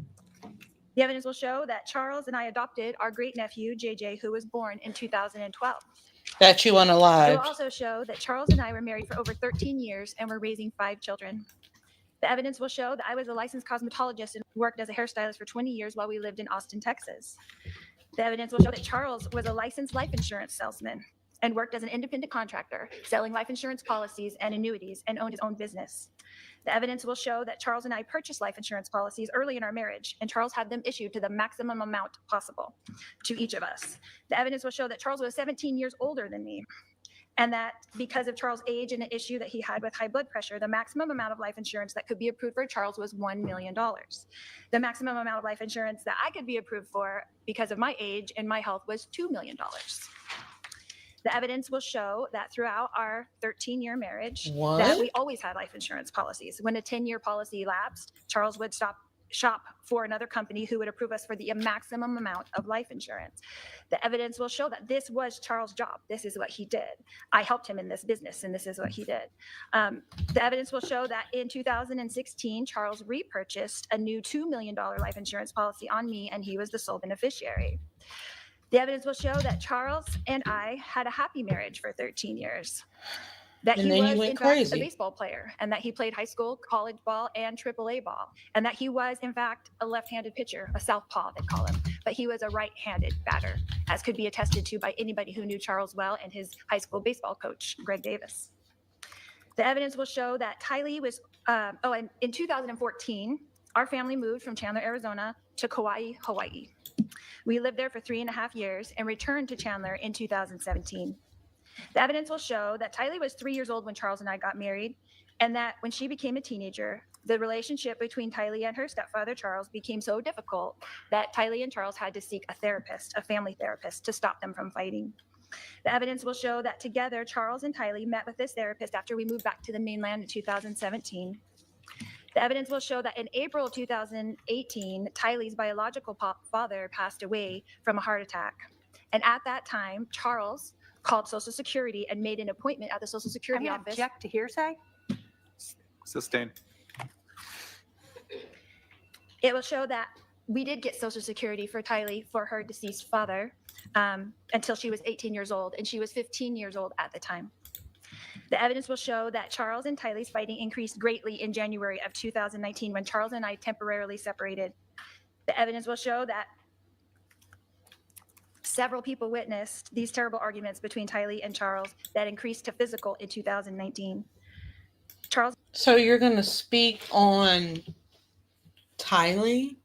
M: The evidence will show that Charles and I adopted our great-nephew, JJ, who was born in 2012.
D: That you unalive.
M: It will also show that Charles and I were married for over 13 years and were raising 5 children. The evidence will show that I was a licensed cosmetologist and worked as a hairstylist for 20 years while we lived in Austin, Texas. The evidence will show that Charles was a licensed life insurance salesman. and worked as an independent contractor, selling life insurance policies and annuities, and owned his own business. The evidence will show that Charles and I purchased life insurance policies early in our marriage, and Charles had them issued to the maximum amount possible to each of us. The evidence will show that Charles was 17 years older than me, and that because of Charles' age and an issue that he had with high blood pressure, the maximum amount of life insurance that could be approved for Charles was $1 million. The maximum amount of life insurance that I could be approved for because of my age and my health was $2 million. The evidence will show that throughout our 13-year marriage, that we always had life insurance policies. When a 10-year policy lapsed, Charles would shop for another company who would approve us for the maximum amount of life insurance. The evidence will show that this was Charles' job. This is what he did. I helped him in this business, and this is what he did. The evidence will show that in 2016, Charles repurchased a new $2 million life insurance policy on me, and he was the sole beneficiary. The evidence will show that Charles and I had a happy marriage for 13 years. That he was, in fact, a baseball player, and that he played high school, college ball, and AAA ball, and that he was, in fact, a left-handed pitcher, a southpaw, they call him, but he was a right-handed batter, as could be attested to by anybody who knew Charles well and his high school baseball coach, Greg Davis. The evidence will show that Tylee was, and in 2014, our family moved from Chandler, Arizona to Kauai, Hawaii. We lived there for 3.5 years and returned to Chandler in 2017. The evidence will show that Tylee was 3 years old when Charles and I got married, and that when she became a teenager, the relationship between Tylee and her stepfather, Charles, became so difficult that Tylee and Charles had to seek a therapist, a family therapist, to stop them from fighting. The evidence will show that together, Charles and Tylee met with this therapist after we moved back to the mainland in 2017. The evidence will show that in April of 2018, Tylee's biological father passed away from a heart attack. And at that time, Charles called Social Security and made an appointment at the Social Security office.
B: Object to hearsay.
A: Sustained.
M: It will show that we did get Social Security for Tylee for her deceased father until she was 18 years old, and she was 15 years old at the time. The evidence will show that Charles and Tylee's fighting increased greatly in January of 2019 when Charles and I temporarily separated. The evidence will show that several people witnessed these terrible arguments between Tylee and Charles that increased to physical in 2019. Charles.
D: So you're going to speak on Tylee?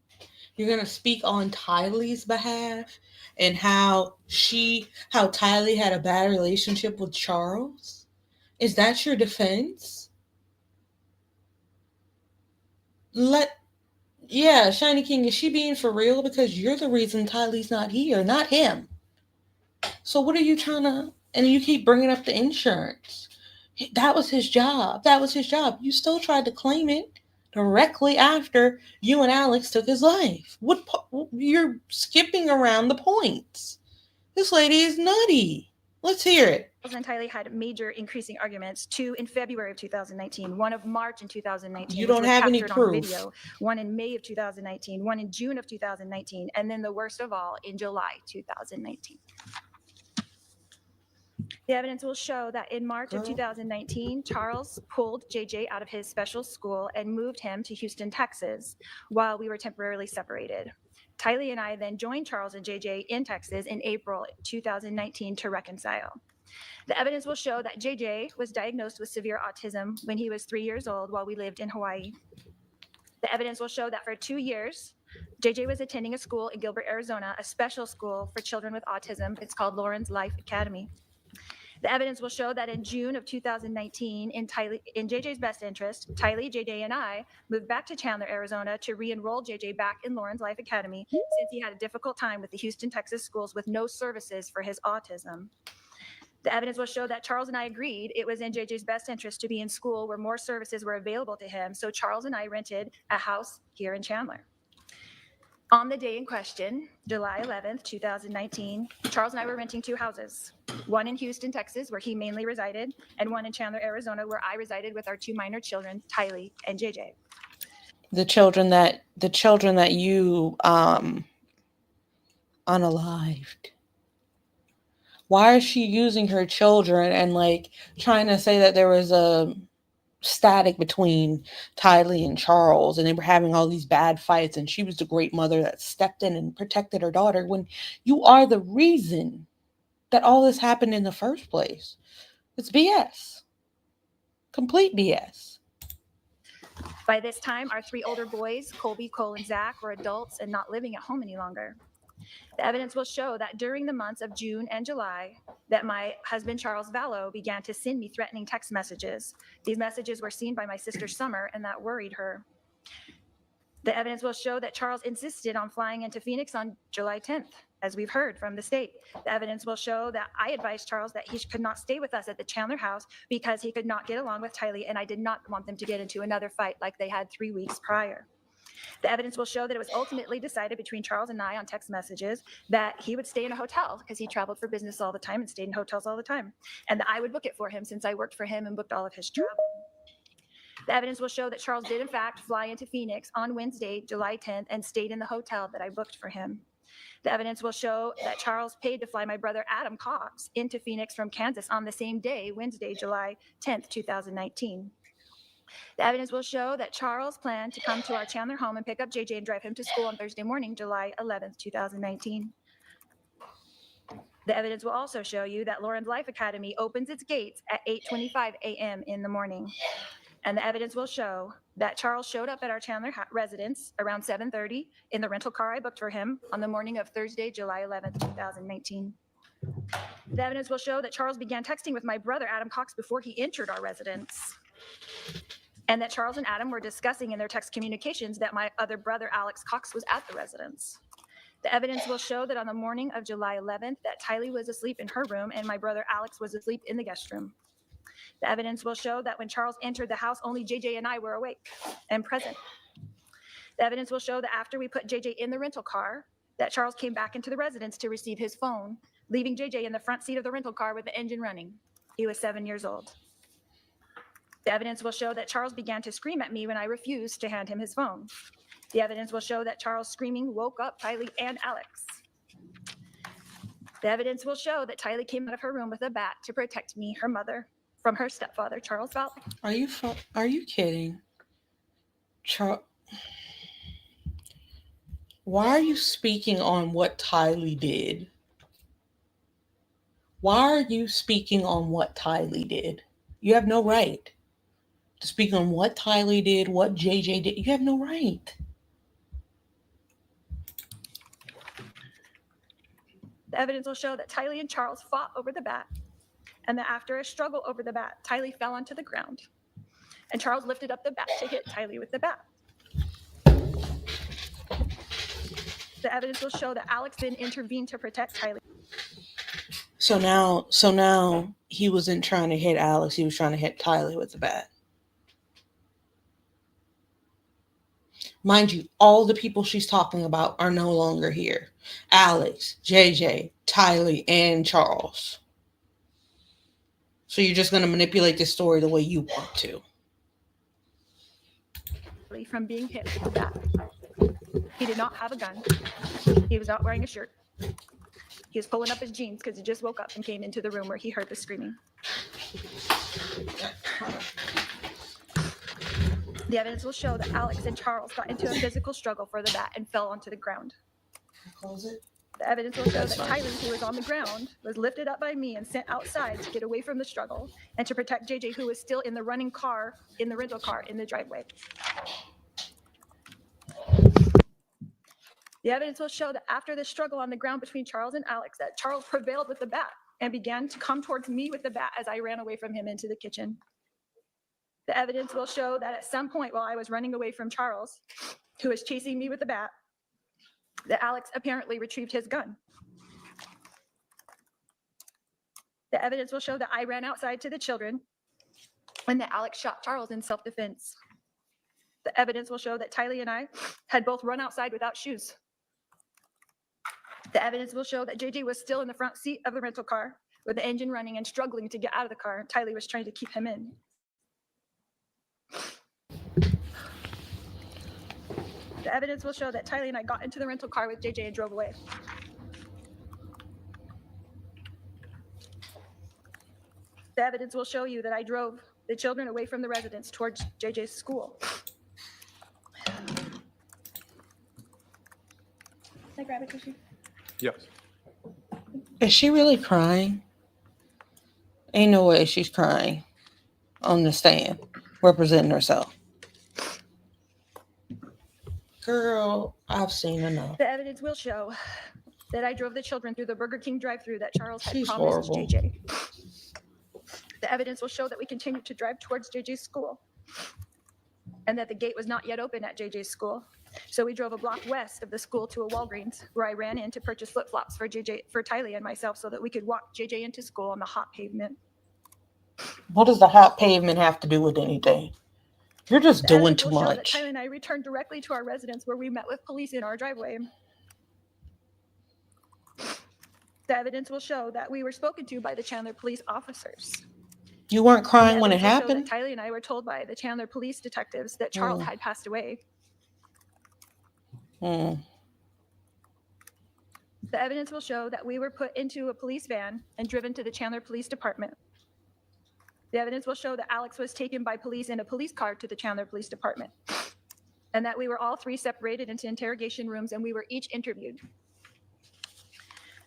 D: You're going to speak on Tylee's behalf and how Tylee had a bad relationship with Charles? Is that your defense? Shiny King, is she being for real? Because you're the reason Tylee's not here, not him. So what are you trying to, and you keep bringing up the insurance. That was his job. You still tried to claim it directly after you and Alex took his life. You're skipping around the points. This lady is nutty. Let's hear it.
M: Charles and Tylee had major increasing arguments, two in February of 2019, one of March in 2019.
D: You don't have any proof.
M: Video, one in May of 2019, one in June of 2019, and then the worst of all in July 2019. The evidence will show that in March of 2019, Charles pulled JJ out of his special school and moved him to Houston, Texas, while we were temporarily separated. Tylee and I then joined Charles and JJ in Texas in April 2019 to reconcile. The evidence will show that JJ was diagnosed with severe autism when he was 3 years old while we lived in Hawaii. The evidence will show that for 2 years, JJ was attending a school in Gilbert, Arizona, a special school for children with autism. It's called Lauren's Life Academy. The evidence will show that in June of 2019, in JJ's best interest, Tylee, JJ, and I moved back to Chandler, Arizona to re-enroll JJ back in Lauren's Life Academy since he had a difficult time with the Houston, Texas schools with no services for his autism. The evidence will show that Charles and I agreed it was in JJ's best interest to be in school where more services were available to him, so Charles and I rented a house here in Chandler. On the day in question, July 11th, 2019, Charles and I were renting two houses, one in Houston, Texas, where he mainly resided, and one in Chandler, Arizona, where I resided with our two minor children, Tylee and JJ.
D: The children that you unalived. Why is she using her children and trying to say that there was a static between Tylee and Charles and they were having all these bad fights and she was the great mother that stepped in and protected her daughter when you are the reason that all this happened in the first place. It's BS. Complete BS.
M: By this time, our 3 older boys, Colby, Cole, and Zach, were adults and not living at home any longer. The evidence will show that during the months of June and July, that my husband, Charles Vallow, began to send me threatening text messages. These messages were seen by my sister Summer, and that worried her. The evidence will show that Charles insisted on flying into Phoenix on July 10th, as we've heard from the state. The evidence will show that I advised Charles that he could not stay with us at the Chandler house because he could not get along with Tylee, and I did not want them to get into another fight like they had 3 weeks prior. The evidence will show that it was ultimately decided between Charles and I on text messages that he would stay in a hotel because he traveled for business all the time and stayed in hotels all the time, and that I would book it for him since I worked for him and booked all of his travel. The evidence will show that Charles did in fact fly into Phoenix on Wednesday, July 10th, and stayed in the hotel that I booked for him. The evidence will show that Charles paid to fly my brother Adam Cox into Phoenix from Kansas on the same day, Wednesday, July 10th, 2019. The evidence will show that Charles planned to come to our Chandler home and pick up JJ and drive him to school on Thursday morning, July 11th, 2019. The evidence will also show you that Lauren's Life Academy opens its gates at 8:25 a.m. in the morning. And the evidence will show that Charles showed up at our Chandler residence around 7:30 in the rental car I booked for him on the morning of Thursday, July 11th, 2019. The evidence will show that Charles began texting with my brother, Adam Cox, before he entered our residence. And that Charles and Adam were discussing in their text communications that my other brother, Alex Cox, was at the residence. The evidence will show that on the morning of July 11th, that Tylee was asleep in her room and my brother Alex was asleep in the guest room. The evidence will show that when Charles entered the house, only JJ and I were awake and present. The evidence will show that after we put JJ in the rental car, that Charles came back into the residence to receive his phone, leaving JJ in the front seat of the rental car with the engine running. He was 7 years old. The evidence will show that Charles began to scream at me when I refused to hand him his phone. The evidence will show that Charles' screaming woke up Tylee and Alex. The evidence will show that Tylee came out of her room with a bat to protect me, her mother, from her stepfather, Charles Vallow.
D: Are you kidding? Why are you speaking on what Tylee did? Why are you speaking on what Tylee did? You have no right to speak on what Tylee did, what JJ did. You have no right.
M: The evidence will show that Tylee and Charles fought over the bat, and that after a struggle over the bat, Tylee fell onto the ground, and Charles lifted up the bat to hit Tylee with the bat. The evidence will show that Alex then intervened to protect Tylee.
D: So now he wasn't trying to hit Alex, he was trying to hit Tylee with the bat. Mind you, all the people she's talking about are no longer here. Alex, JJ, Tylee, and Charles. So you're just going to manipulate this story the way you want to.
M: From being hit with the bat. He did not have a gun. He was not wearing a shirt. He was pulling up his jeans because he just woke up and came into the room where he heard the screaming. The evidence will show that Alex and Charles got into a physical struggle for the bat and fell onto the ground.
D: Close it.
M: The evidence will show that Tylee, who was on the ground, was lifted up by me and sent outside to get away from the struggle and to protect JJ, who was still in the running car, in the rental car, in the driveway. The evidence will show that after the struggle on the ground between Charles and Alex, that Charles prevailed with the bat and began to come towards me with the bat as I ran away from him into the kitchen. The evidence will show that at some point while I was running away from Charles, who was chasing me with the bat, that Alex apparently retrieved his gun. The evidence will show that I ran outside to the children and that Alex shot Charles in self-defense. The evidence will show that Tylee and I had both run outside without shoes. The evidence will show that JJ was still in the front seat of the rental car with the engine running and struggling to get out of the car. Tylee was trying to keep him in. The evidence will show that Tylee and I got into the rental car with JJ and drove away. The evidence will show you that I drove the children away from the residence towards JJ's school. Can I grab a tissue?
A: Yes.
D: Is she really crying? Ain't no way she's crying on the stand, representing herself. Girl, I've seen enough.
M: The evidence will show that I drove the children through the Burger King drive-thru that Charles had
D: She's
M: promised
D: horrible.
M: JJ. The evidence will show that we continued to drive towards JJ's school and that the gate was not yet open at JJ's school. So we drove a block west of the school to a Walgreens where I ran in to purchase flip-flops for Tylee and myself so that we could walk JJ into school on the hot pavement.
D: What does the hot pavement have to do with anything? You're just
M: The
D: doing
M: evidence
D: too
M: will show that
D: much.
M: Tylee and I returned directly to our residence where we met with police in our driveway. The evidence will show that we were spoken to by the Chandler police officers.
D: You weren't crying when it
M: The evidence will show
D: happened?
M: that Tylee and I were told by the Chandler police detectives that Charles had passed away.
D: Hmm.
M: The evidence will show that we were put into a police van and driven to the Chandler Police Department. The evidence will show that Alex was taken by police in a police car to the Chandler Police Department, and that we were all three separated into interrogation rooms and we were each interviewed.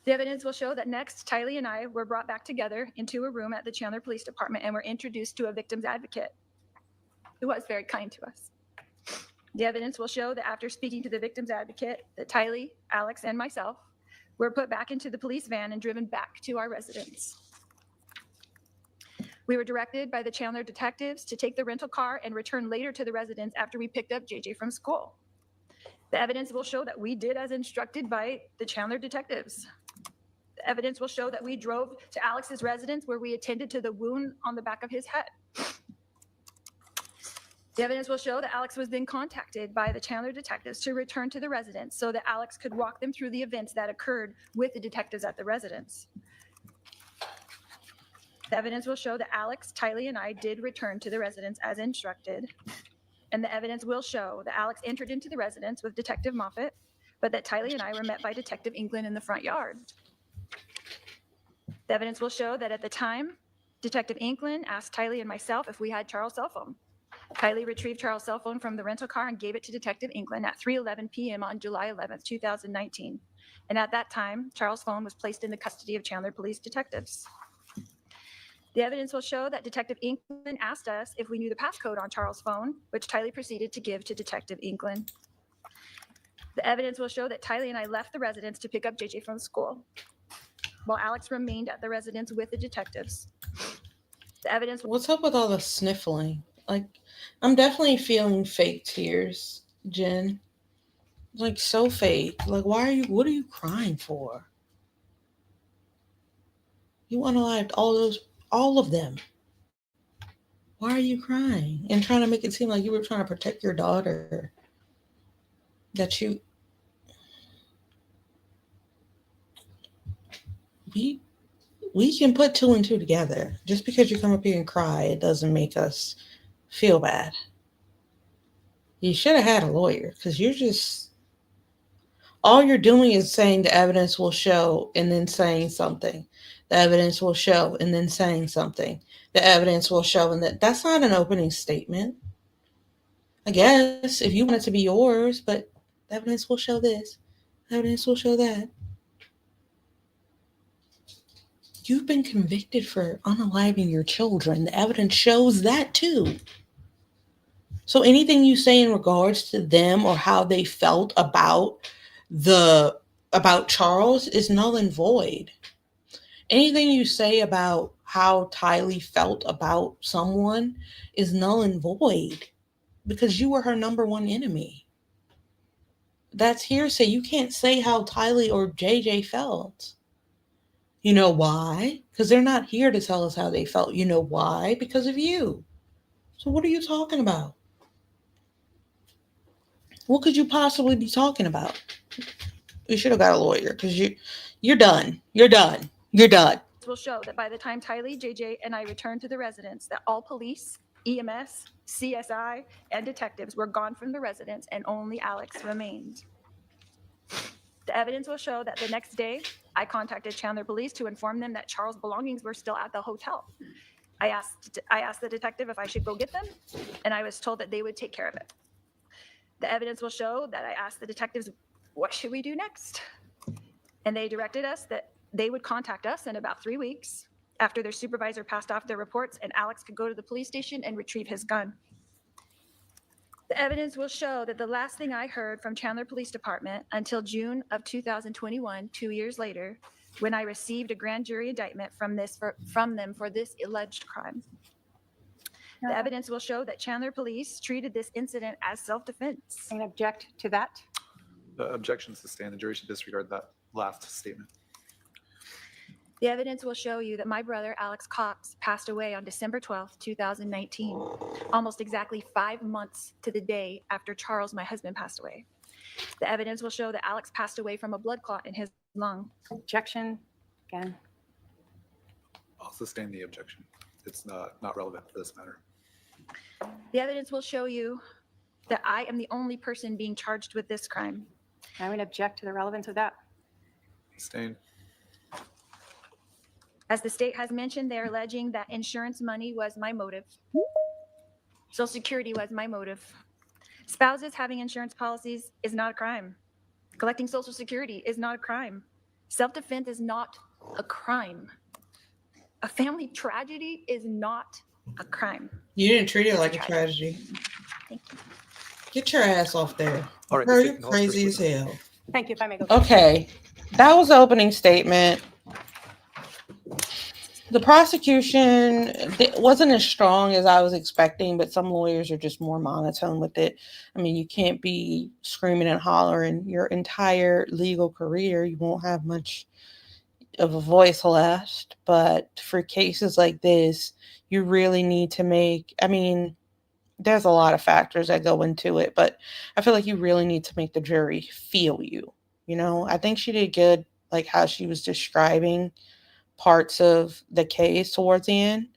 M: The evidence will show that next, Tylee and I were brought back together into a room at the Chandler Police Department and were introduced to a victim's advocate who was very kind to us. The evidence will show that after speaking to the victim's advocate, that Tylee, Alex, and myself were put back into the police van and driven back to our residence. We were directed by the Chandler detectives to take the rental car and return later to the residence after we picked up JJ from school. The evidence will show that we did as instructed by the Chandler detectives. The evidence will show that we drove to Alex's residence where we attended to the wound on the back of his head. The evidence will show that Alex was then contacted by the Chandler detectives to return to the residence so that Alex could walk them through the events that occurred with the detectives at the residence. The evidence will show that Alex, Tylee, and I did return to the residence as instructed. And the evidence will show that Alex entered into the residence with Detective Moffat, but that Tylee and I were met by Detective England in the front yard. The evidence will show that at the time, Detective England asked Tylee and myself if we had Charles' cell phone. Tylee retrieved Charles' cell phone from the rental car and gave it to Detective England at 3:11 p.m. on July 11th, 2019. And at that time, Charles' phone was placed in the custody of Chandler police detectives. The evidence will show that Detective England asked us if we knew the passcode on Charles' phone, which Tylee proceeded to give to Detective England. The evidence will show that Tylee and I left the residence to pick up JJ from school, while Alex remained at the residence with the detectives. The evidence.
D: What's up with all the sniffling? Like, I'm definitely feeling fake tears, Jen. Like, so fake. Like, what are you crying for? You want to lie all of them. Why are you crying? And trying to make it seem like you were trying to protect your daughter. That you... We can put two and two together. Just because you come up here and cry, it doesn't make us feel bad. You should have had a lawyer, because you're just... All you're doing is saying the evidence will show and then saying something. The evidence will show and then saying something. The evidence will show and that's not an opening statement. I guess if you want it to be yours, but the evidence will show this. The evidence will show that. You've been convicted for unaliving your children. The evidence shows that too. So anything you say in regards to them or how they felt about Charles is null and void. Anything you say about how Tylee felt about someone is null and void because you were her number one enemy. That's hearsay. You can't say how Tylee or JJ felt. You know why? Because they're not here to tell us how they felt. You know why? Because of you. So what are you talking about? What could you possibly be talking about? You should have got a lawyer because you're done. You're done. You're done.
M: Will show that by the time Tylee, JJ, and I returned to the residence, that all police, EMS, CSI, and detectives were gone from the residence and only Alex remained. The evidence will show that the next day, I contacted Chandler police to inform them that Charles' belongings were still at the hotel. I asked the detective if I should go get them, and I was told that they would take care of it. The evidence will show that I asked the detectives, what should we do next? And they directed us that they would contact us in about 3 weeks after their supervisor passed off their reports, and Alex could go to the police station and retrieve his gun. The evidence will show that the last thing I heard from Chandler Police Department until June of 2021, 2 years later, when I received a grand jury indictment from them for this alleged crime. The evidence will show that Chandler Police treated this incident as self-defense.
B: I'm going to object to that.
A: The objection sustained. The jury should disregard that last statement.
M: The evidence will show you that my brother, Alex Cox, passed away on December 12th, 2019, almost exactly 5 months to the day after Charles, my husband, passed away. The evidence will show that Alex passed away from a blood clot in his lung.
B: Objection again.
A: I'll sustain the objection. It's not relevant for this matter.
M: The evidence will show you that I am the only person being charged with this crime.
B: I'm going to object to the relevance of that.
A: Sustain.
M: As the state has mentioned, they're alleging that insurance money was my motive. Social Security was my motive. Spouses having insurance policies is not a crime. Collecting Social Security is not a crime. Self-defense is not a crime. A family tragedy is not a crime.
D: You didn't treat it like a tragedy.
M: Thank you.
D: Get your ass off there.
A: All right,
D: Girl,
A: the
D: you're
A: state can
D: crazy as
A: also-
D: hell.
B: Thank you. If I may go.
D: Okay, that was the opening statement. The prosecution wasn't as strong as I was expecting, but some lawyers are just more monotone with it. I mean, you can't be screaming and hollering your entire legal career. You won't have much of a voice left. But for cases like this, you really need to make, I mean, there's a lot of factors that go into it, but I feel like you really need to make the jury feel you. You know, I think she did good, like how she was describing parts of the case towards the end.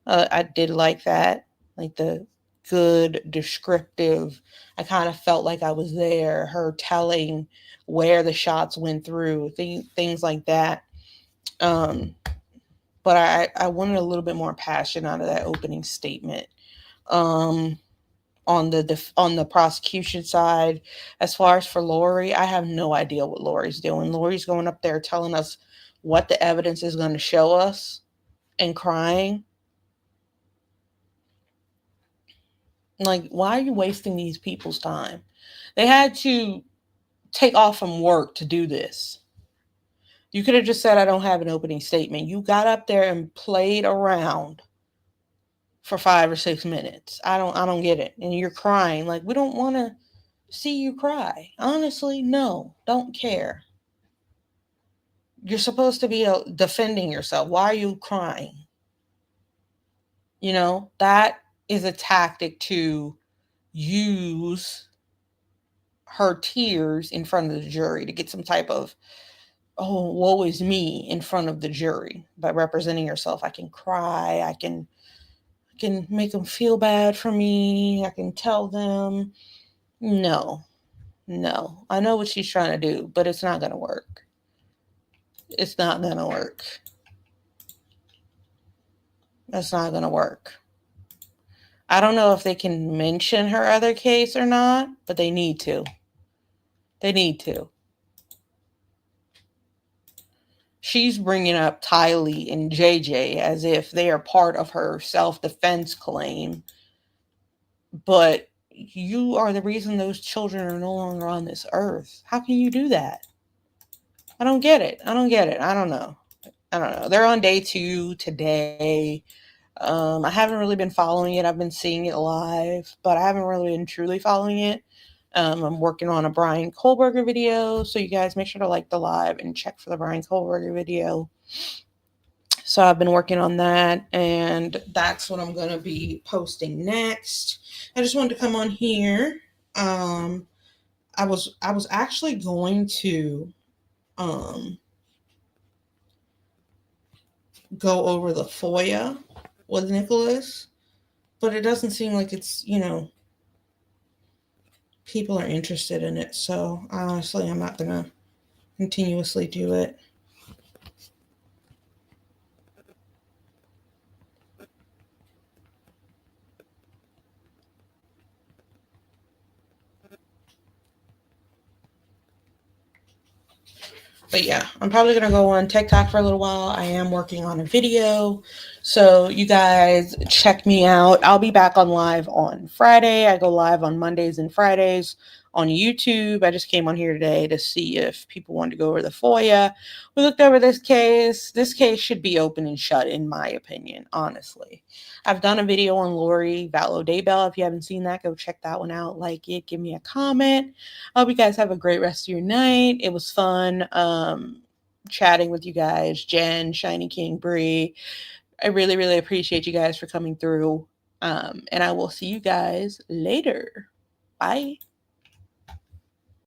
D: I did like that, like the good descriptive. I kind of felt like I was there, her telling where the shots went through, things like that. But I wanted a little bit more passion out of that opening statement. On the prosecution side, as far as for Lori, I have no idea what Lori's doing. Lori's going up there telling us what the evidence is going to show us and crying. Like, why are you wasting these people's time? They had to take off from work to do this. You could have just said, I don't have an opening statement. You got up there and played around for 5 or 6 minutes. I don't get it. And you're crying. Like, we don't want to see you cry. Honestly, no, don't care. You're supposed to be defending yourself. Why are you crying? You know, that is a tactic to use her tears in front of the jury to get some type of, oh, woe is me in front of the jury. By representing yourself, I can cry. I can make them feel bad for me. I can tell them. No. I know what she's trying to do, but it's not going to work. It's not going to work. That's not going to work. I don't know if they can mention her other case or not, but they need to. They need to. She's bringing up Tylee and JJ as if they are part of her self-defense claim. But you are the reason those children are no longer on this earth. How can you do that? I don't get it. I don't know. They're on day 2 today. I haven't really been following it. I've been seeing it live, but I haven't really been truly following it. I'm working on a Brian Kohlberger video, so you guys make sure to like the live and check for the Brian Kohlberger video. So I've been working on that, and that's what I'm going to be posting next. I just wanted to come on here. I was actually going to go over the FOIA with Nicholas, but it doesn't seem like it's, people are interested in it. So honestly, I'm not going to continuously do it. But yeah, I'm probably going to go on TikTok for a little while. I am working on a video. So you guys check me out. I'll be back on live on Friday. I go live on Mondays and Fridays on YouTube. I just came on here today to see if people wanted to go over the FOIA. We looked over this case. This case should be open and shut, in my opinion, honestly. I've done a video on Lori Vallow Daybell. If you haven't seen that, go check that one out. Like it, give me a comment. I hope you guys have a great rest of your night. It was fun chatting with you guys, Jen, Shiny King, Bree. I really, really appreciate you guys for coming through. And I will see you guys later. Bye.